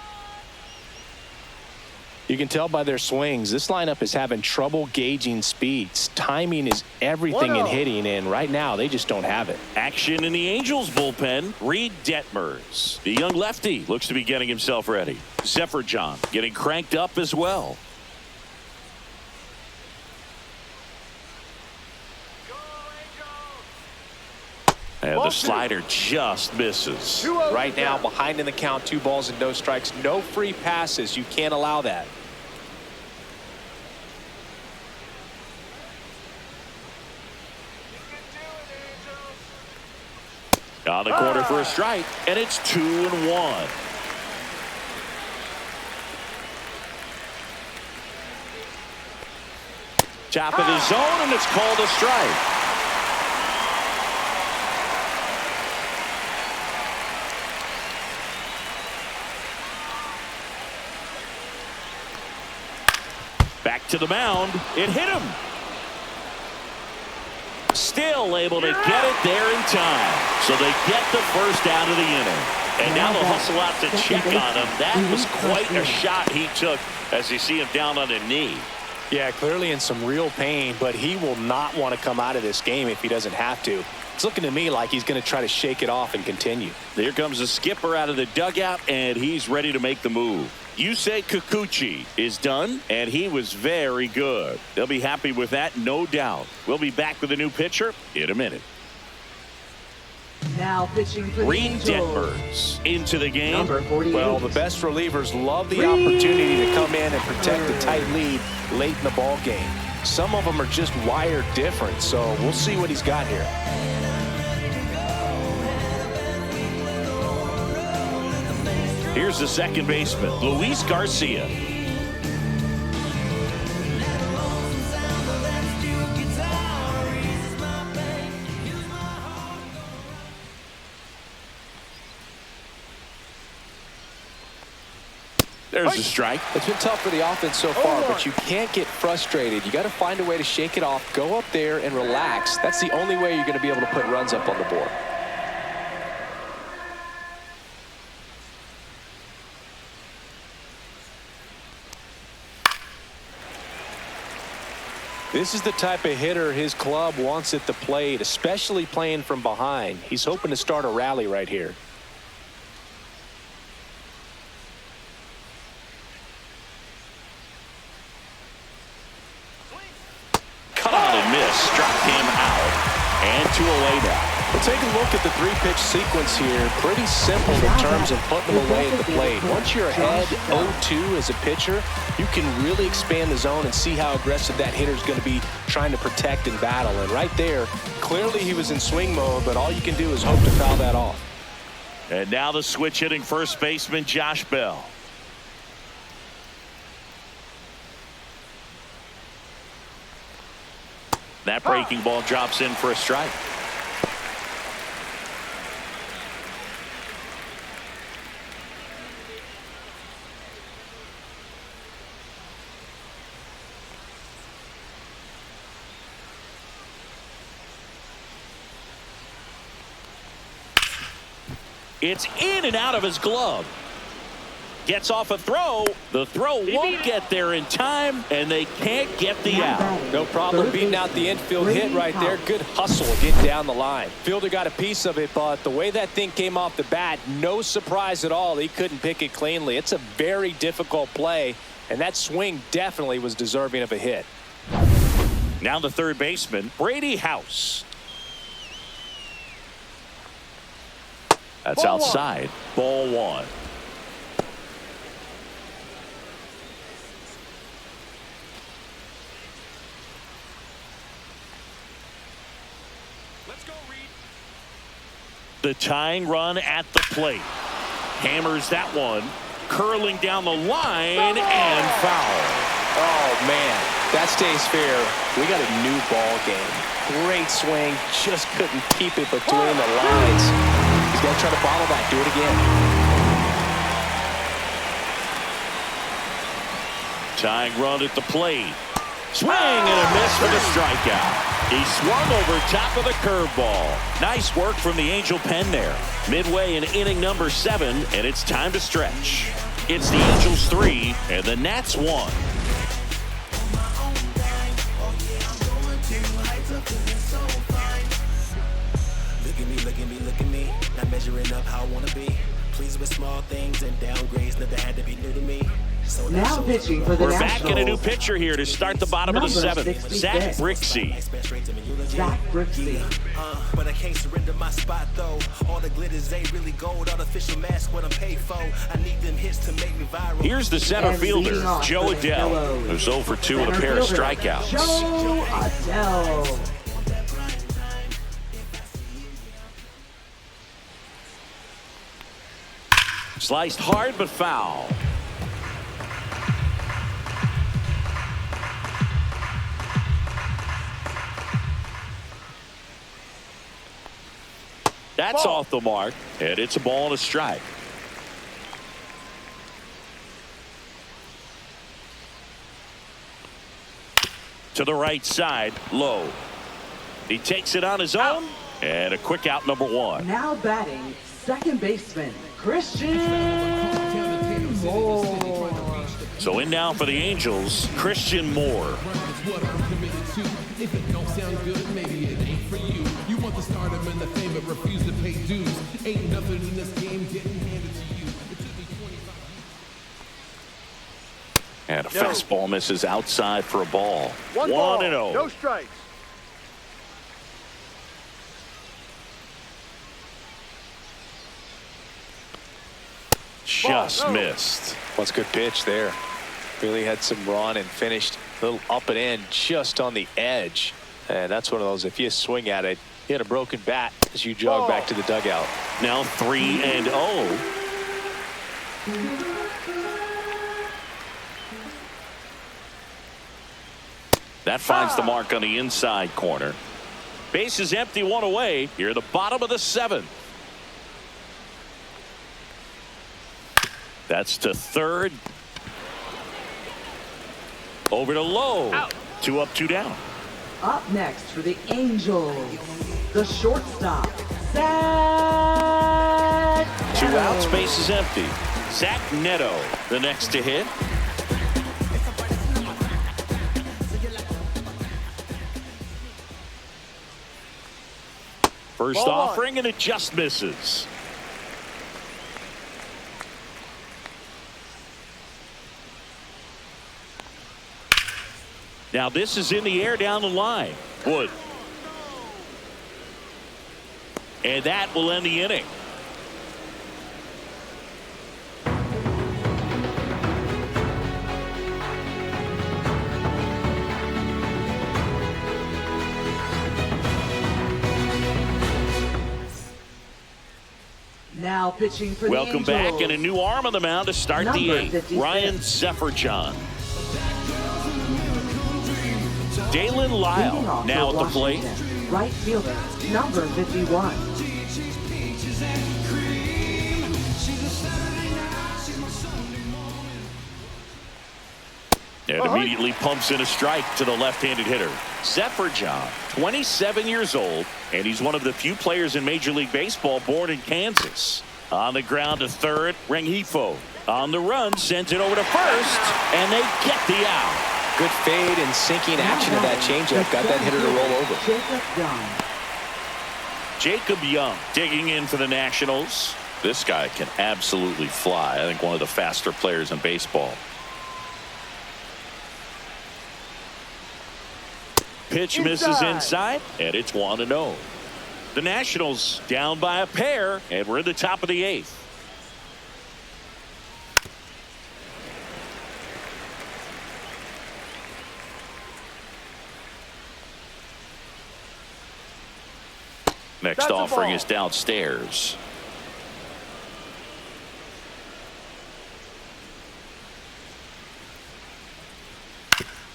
You can tell by their swings, this lineup is having trouble gauging speeds. Timing is everything in hitting, and right now they just don't have it. Action in the Angels bullpen. Reed Detmers, the young lefty, looks to be getting himself ready. Zephyr John getting cranked up as well. And the slider just misses. Right now, behind in the count, 2 balls and no strikes. No free passes. You can't allow that. On the corner for a strike, and it's 2-1. Top of the zone, and it's called a strike. Back to the mound. It hit him. Still able to get it there in time. So they get the first out of the inning. And now they'll hustle out to check on him. That was quite a shot he took as you see him down on a knee. Yeah, clearly in some real pain, but he will not want to come out of this game if he doesn't have to. It's looking to me like he's going to try to shake it off and continue. Here comes the skipper out of the dugout, and he's ready to make the move. Yusei Kikuchi is done, and he was very good. They'll be happy with that, no doubt. We'll be back with a new pitcher in a minute. Now pitching for the Reed Angels. Detmers into the game. Number 48. Well, the best relievers love the opportunity to come in and protect a tight lead late in the ball game. Some of them are just wired different, so we'll see what he's got here. Here's the second baseman, Luis Garcia. There's a strike. It's been tough for the offense so far, but you can't get frustrated. You got to find a way to shake it off, go up there and relax. That's the only way you're going to be able to put runs up on the board. This is the type of hitter his club wants at the plate, especially playing from behind. He's hoping to start a rally right here. Cut on and miss, struck him out. And 2 away now. We'll take a look at the 3-pitch sequence here. Pretty simple in terms of putting them away at the plate. Once you're ahead 0-2 as a pitcher, you can really expand the zone and see how aggressive that hitter's going to be trying to protect and battle. And right there, clearly he was in swing mode, but all you can do is hope to foul that off. And now the switch hitting first baseman, Josh Bell. That breaking ball drops in for a strike. It's in and out of his glove. Gets off a throw. The throw won't get there in time, and they can't get the out. No problem beating out the infield hit right there. Good hustle getting down the line. Fielder got a piece of it, but the way that thing came off the bat, no surprise at all. He couldn't pick it cleanly. It's a very difficult play, and that swing definitely was deserving of a hit. Now the third baseman, Brady House. That's outside. Ball 1. Let's go, Reed. The tying run at the plate. Hammers that one. Curling down the line and foul. Oh, man. That stays fair. We got a new ball game. Great swing. Just couldn't keep it between the lines. He's going to try to bottle that. Do it again. Tying run at the plate. Swing and a miss for the strikeout. He swung over top of the curveball. Nice work from the Angel pen there. Midway in inning number 7, and it's time to stretch. It's the Angels 3 and the Nats 1. Look at me. Not measuring up how I want to be. Pleased with small things and downgrades. Nothing had to be new to me. So Now pitching for the We're Nationals. back in a new pitcher here to start the bottom of the Number 7th. 66. Zach Brixey. Zach Brixey. But I can't surrender my spot though. All the glitters ain't really gold. Artificial mask what I'm paid for. I need them hits to make me viral. Here's the center And fielder, leading off Joe for the Adele, Pillows. who's 0 for 2 with a Center pair of fielder, strikeouts. Joe Adele. Sliced hard but foul. That's Ball. off the mark, and it's a ball and a strike. To the right side, low. He takes it on his own, and a quick out, number 1. Now batting, second baseman, Christian Moore. So in now for the Angels, Christian Moore. What I'm committed to. If it don't sound good, maybe it ain't for you. You want the stardom and the fame, but refuse to pay dues. Ain't nothing in this game getting handed to you. It took me 25 And a fastball misses outside for a ball. 1 ball. 1-0. No strikes. Just Ball, no. missed. What's a good pitch there. Really had some run and finished a little up and in just on the edge. And that's one of those, if you swing at it, you hit a broken bat as you jog back to the dugout. Now 3-0. That finds the mark on the inside corner. Base is empty, 1 away. Here at the bottom of the 7th. That's to third. Over to low. Out. 2 up, 2 down. Up next for the Angels, the shortstop, Zach 2 Neto. outs, base is empty. Zach Neto, the next to hit. First Ball one. offering, and it just misses. Now this is in the air down the line. Wood. And that will end the inning. Now pitching for Welcome the Angels. back, and a new arm on the mound to start the Number 8th. 56. Ryan Zefferjohn. Dalen Lyle Leading off now for at the plate. Washington, right fielder, number 51. And immediately pumps in a strike to the left-handed hitter. Zefferjohn, 27 years old, and he's one of the few players in Major League Baseball born in Kansas. On the ground to third, Rengifo. On the run, sent it over to first, and they get the out. Good fade and sinking action of that changeup. Got that hitter to roll over. Jacob Young. Jacob Young digging in for the Nationals. This guy can absolutely fly. I think one of the faster players in baseball. Pitch misses inside, and it's 1-0. The Nationals down by a pair, and we're in the top of the 8th. Next That's a offering ball. is downstairs.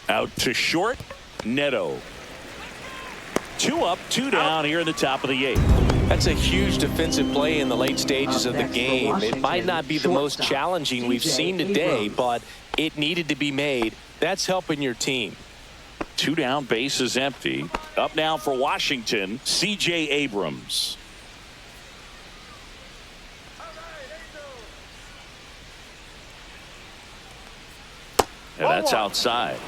Out to short, Neto. 2 up, 2 down here in the top of the 8th. That's a huge defensive play in the late stages Up of the next for game. It Washington, might not be the most shortstop, challenging we've TJ seen today, Abrams. but it needed to be made. That's helping your team. 2 down, bases empty. Up now for Washington, C.J. Abrams. And that's outside.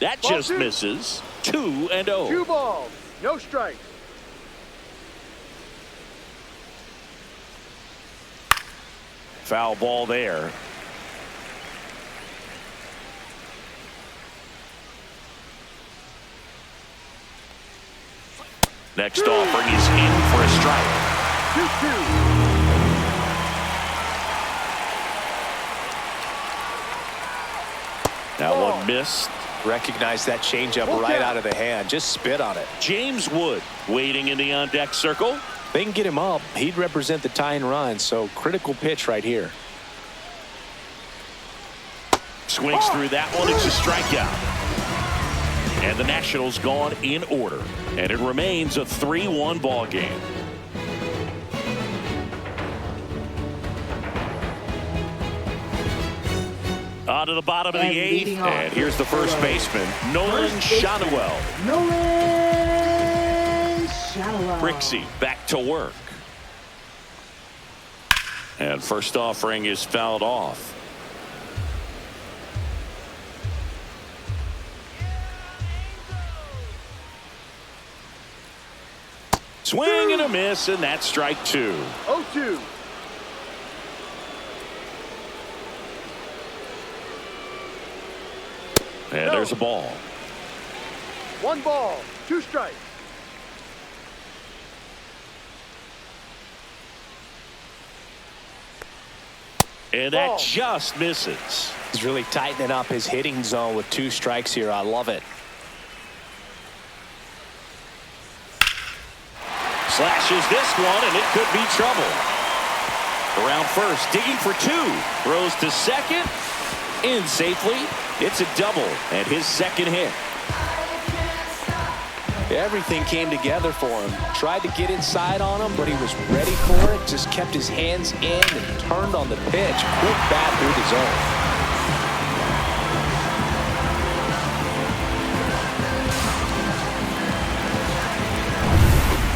That just misses. 2-0. 2 balls, no strikes. Foul ball there. Next offering is in for a strike. 2-2. That one missed. Recognize that changeup right out of the hand. Just spit on it. James Wood waiting in the on-deck circle. They can get him up. He'd represent the tying run, so critical pitch right here. Swings through that one. It's a strikeout. And the Nationals gone in order. And it remains a 3-1 ball game. On to the bottom of the 8th. And here's the first baseman, Nolan Shotwell. Brixey back to work. And first offering is fouled off. Swing and a miss, and that's strike 2. 0-2. And there's a ball. 1 ball, 2 strikes. And that just misses. He's really tightening up his hitting zone with 2 strikes here. I love it. Slashes this one, and it could be trouble. Around first, digging for 2. Throws to second. In safely. It's a double, and his second hit. Everything came together for him. Tried to get inside on him, but he was ready for it. Just kept his hands in and turned on the pitch. Quick bat through the zone.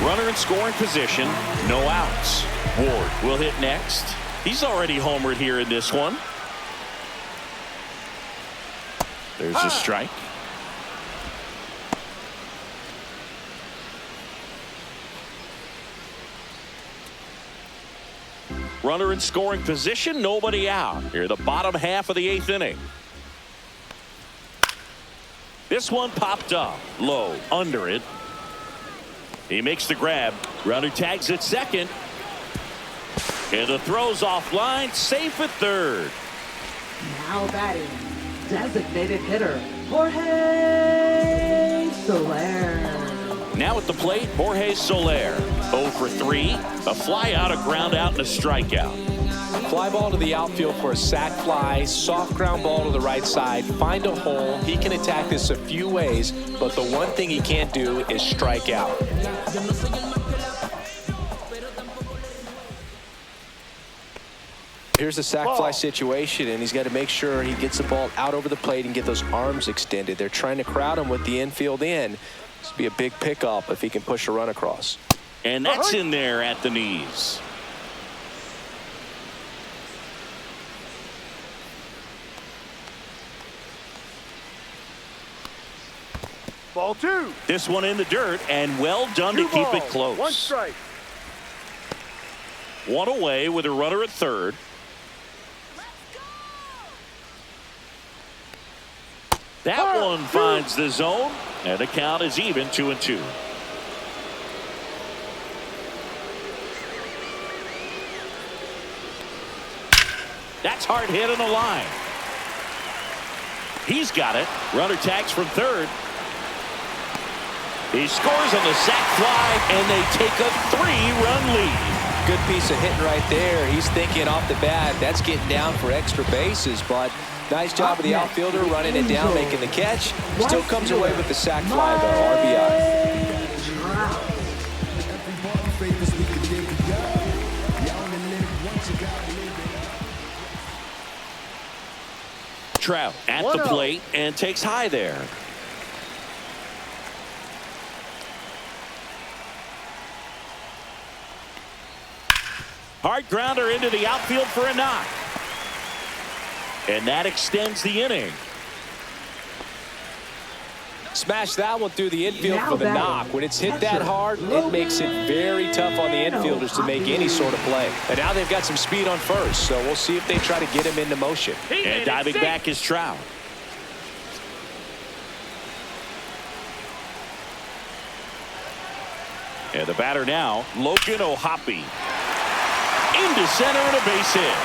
Runner in scoring position. No outs. Ward will hit next. He's already homered here in this one. There's a strike. Runner in scoring position, nobody out. Here, the bottom half of the 8th inning. This one popped up low, under it. He makes the grab. Runner tags at second. And the throw's offline, safe at third. Now batting, designated hitter, Jorge Soler. Now at the plate, Jorge Soler. 0 for 3. A fly out, a ground out, and a strikeout. Fly ball to the outfield for a sac fly. Soft ground ball to the right side. Find a hole. He can attack this a few ways, but the one thing he can't do is strike out. Here's a sac fly situation, and he's got to make sure he gets the ball out over the plate and get those arms extended. They're trying to crowd him with the infield in. This would be a big pickup if he can push a run across. And that's in there at the knees. Ball 2. This one in the dirt, and well done to keep it close. 1 strike. 1 away with a runner at third. That one finds the zone, and the count is even 2-2. That's hard hit on the line. He's got it. Runner tags from third. He scores on the sac fly, and they take a 3-run lead. Good piece of hitting right there. He's thinking off the bat, that's getting down for extra bases, but nice job of the outfielder running it down, making the catch. Still comes away with the sac fly, though. RBI. Trout at the 1-0. plate and takes high there. Hard grounder into the outfield for a knock. And that extends the inning. Smash that one through the infield Now for the batting, knock. When it's hit that catcher, hard, it makes it very tough on the infielders to make any sort of play. And now they've got some speed on first, so we'll see if they try to get him into motion. And diving back is Trout. And the batter now, Logan O'Hoppe. Into center and a base hit.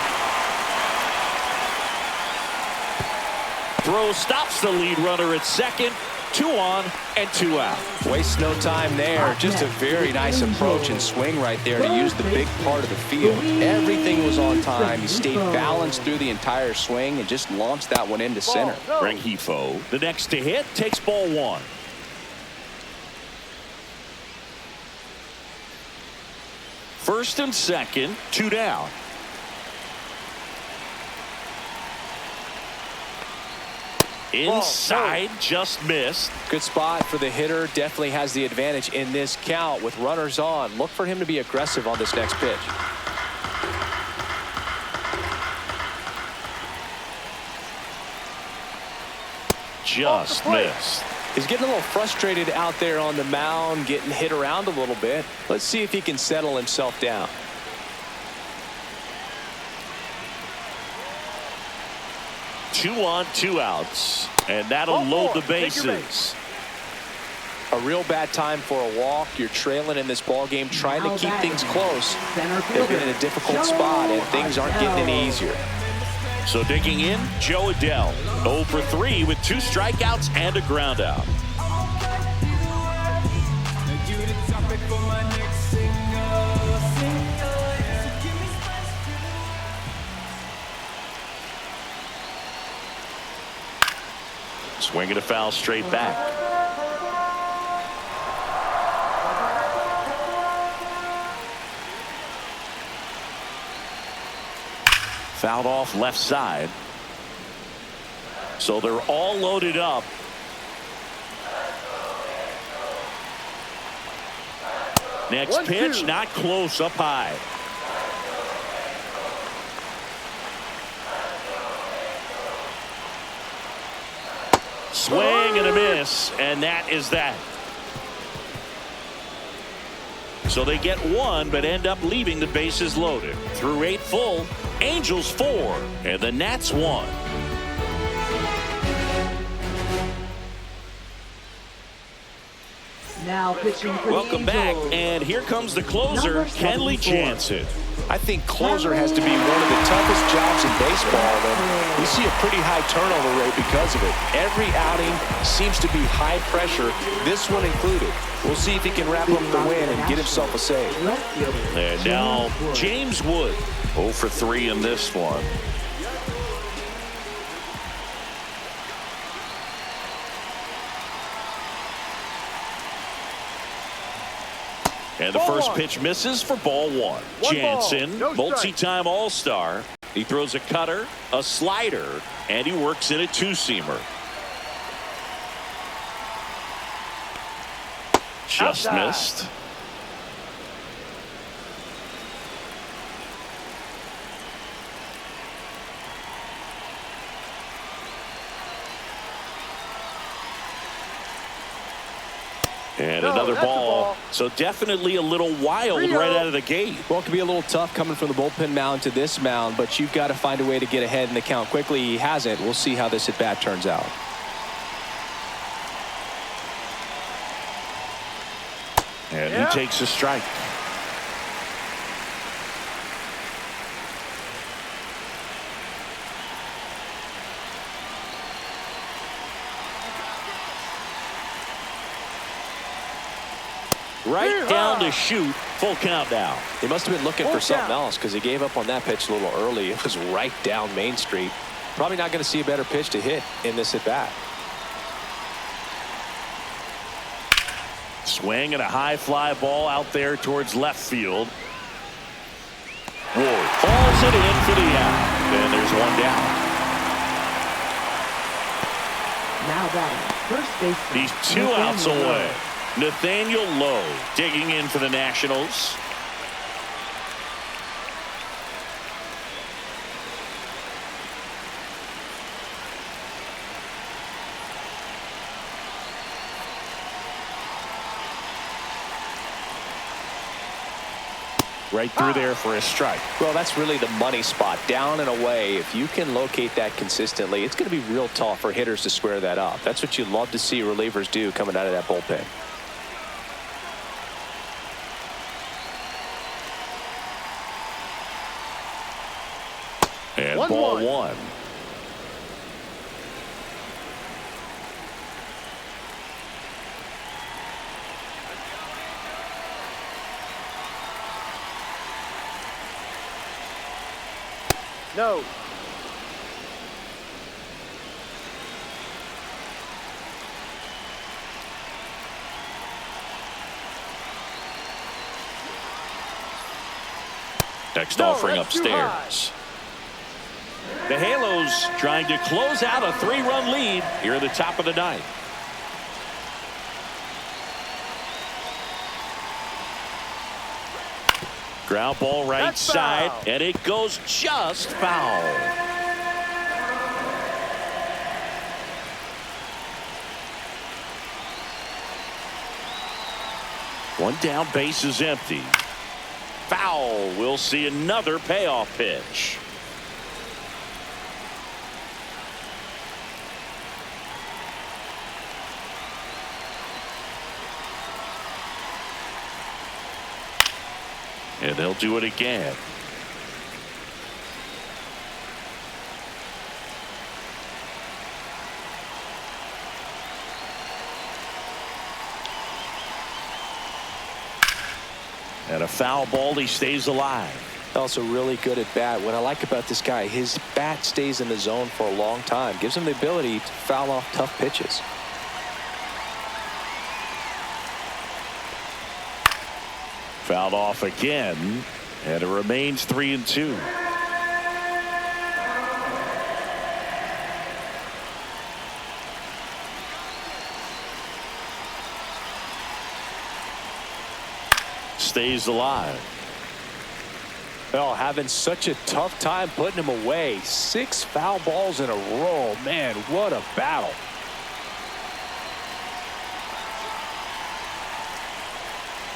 Throw stops the lead runner at second. 2 on and 2 out. Waste no time there. Just a very nice approach and swing right there to use the big part of the field. Everything was on time. He stayed balanced through the entire swing and just launched that one into center. Rengifo, the next to hit, takes ball 1. First and second, 2 down. Inside, just missed. Good spot for the hitter. Definitely has the advantage in this count with runners on. Look for him to be aggressive on this next pitch. Just missed. He's getting a little frustrated out there on the mound, getting hit around a little bit. Let's see if he can settle himself down. Two on, 2 outs. And that'll load the bases. A real bad time for a walk. You're trailing in this ball game, trying to keep things close. They've been in a difficult spot, and things aren't getting any easier. So digging in, Joe Adell. 0 for 3 with 2 strikeouts and a ground out. Swinging a foul straight back. Fouled off left side. So they're all loaded up. Next pitch, not close, up high. Swing and a miss, and that is that. So they get 1, but end up leaving the bases loaded. Through 8 full, Angels 4, and the Nats 1. Now pitching for Welcome the back, Angels. and here comes the closer, Number Kenley 74. Jansen. I think closer has to be one of the toughest jobs in baseball, and we see a pretty high turnover rate because of it. Every outing seems to be high pressure, this one included. We'll see if he can wrap up the win and get himself a save. And now James Wood, 0 for 3 in this one. And the first pitch misses for ball 1. Jansen, multi-time All-Star. He throws a cutter, a slider, and he works in a 2-seamer. Just missed. And another ball. So definitely a little wild right out of the gate. Well, it can be a little tough coming from the bullpen mound to this mound, but you've got to find a way to get ahead in the count quickly. He hasn't. We'll see how this at-bat turns out. And he takes a strike. Right down to shoot. Full count now. He must have been looking for something else because he gave up on that pitch a little early. It was right down Main Street. Probably not going to see a better pitch to hit in this at-bat. Swing and a high fly ball out there towards left field. Ward hauls it in for the out. And there's one down. Now batting, first baseman. He's 2 outs away. Nathaniel Lowe digging in for the Nationals. Right through there for a strike. Well, that's really the money spot, down and away. If you can locate that consistently, it's going to be real tough for hitters to square that up. That's what you love to see relievers do coming out of that bullpen. And ball one. No. Next No, offering that's too upstairs. The Halos trying to close out a 3-run lead here at the top of the ninth. Ground ball right That's side, foul. and it goes just foul. One down, base is empty. Foul. We'll see another payoff pitch. And they'll do it again. And a foul ball, he stays alive. Also really good at bat. What I like about this guy, his bat stays in the zone for a long time. Gives him the ability to foul off tough pitches. Fouled off again, and it remains 3-2. Stays alive. Well, having such a tough time putting him away. 6 foul balls in a row. Man, what a battle.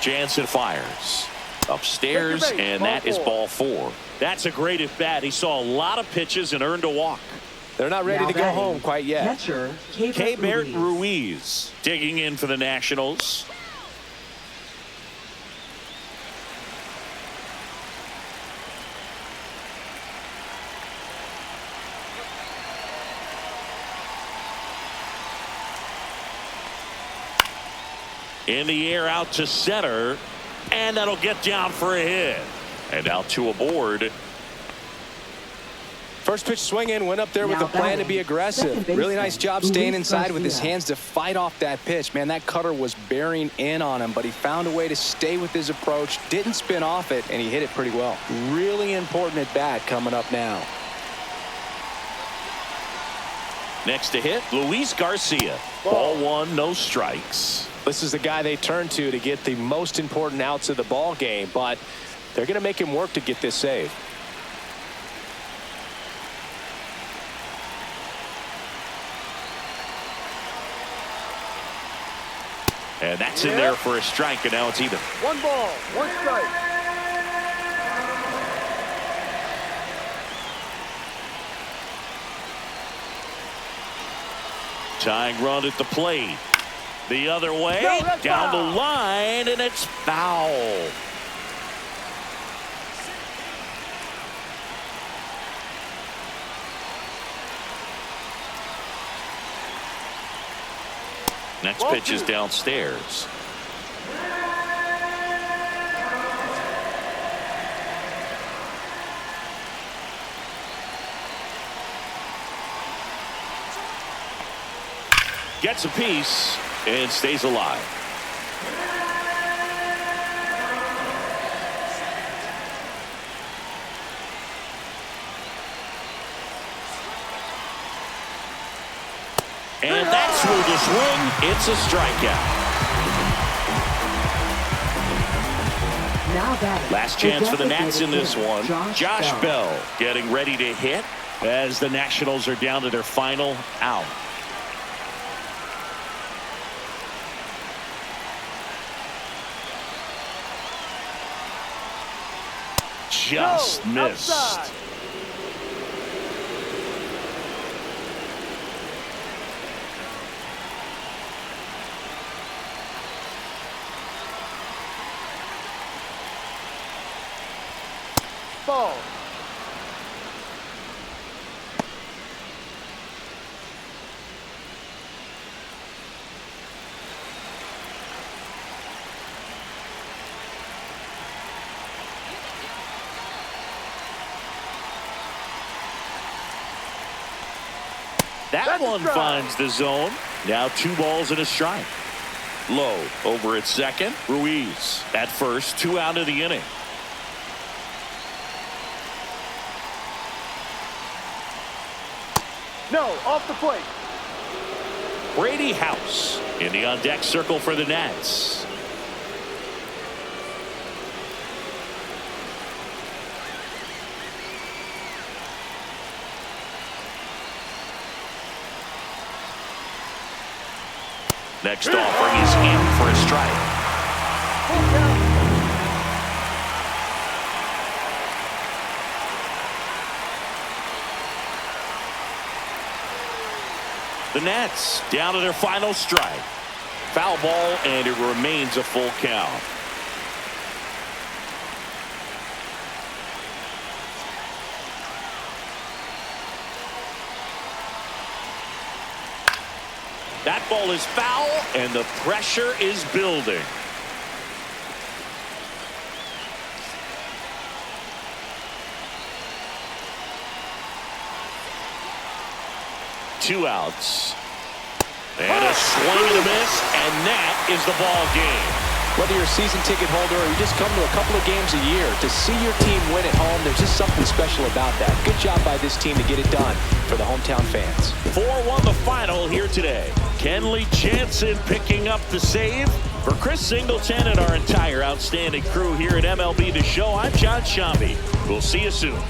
Jansen fires upstairs, Take your base, and ball that is 4. ball 4. That's a great at bat. He saw a lot of pitches and earned a walk. They're not ready Now to go batting, home quite yet. Catcher, Keibert Ruiz digging in for the Nationals. In the air out to center, and that'll get down for a hit. And out to a board. First pitch swing in, went up there with Now a plan to be batting, aggressive. second Really nice baseman, job staying Luis inside with his Garcia. hands to fight off that pitch. Man, that cutter was bearing in on him, but he found a way to stay with his approach, didn't spin off it, and he hit it pretty well. Really important at bat coming up now. Next to hit, Luis Garcia. Ball 1, no strikes. This is the guy they turn to get the most important outs of the ball game, but they're going to make him work to get this save. And that's in there for a strike, and now it's even. 1 ball, 1 strike. Tying run at the plate. The other way, No, that's down foul. the line, and it's foul. Next Ball pitch is 2. downstairs. Gets a piece and stays alive. And that's a swing. It's a strikeout. Now batting. Last chance for the Nats in this hitter, one. Josh Bell getting ready to hit as the Nationals are down to their final out. Just missed. Outside. Ball. That That's a one strike. finds the zone. Now 2 balls and a strike. Low over at second. Ruiz at first. 2 out of the inning. No, off the plate. Brady House in the on-deck circle for the Nats. Next offering is in for a strike. Full count. The Nats down to their final strike. Foul ball, and it remains a full count. That ball is foul, and the pressure is building. Two outs. And a swing and a miss, and that is the ball game. Whether you're a season ticket holder or you just come to a couple of games a year, to see your team win at home, there's just something special about that. Good job by this team to get it done for the hometown fans. 4-1 the final here today. Kenley Jansen picking up the save. For Chris Singleton and our entire outstanding crew here at MLB The Show, I'm John Shambi. We'll see you soon.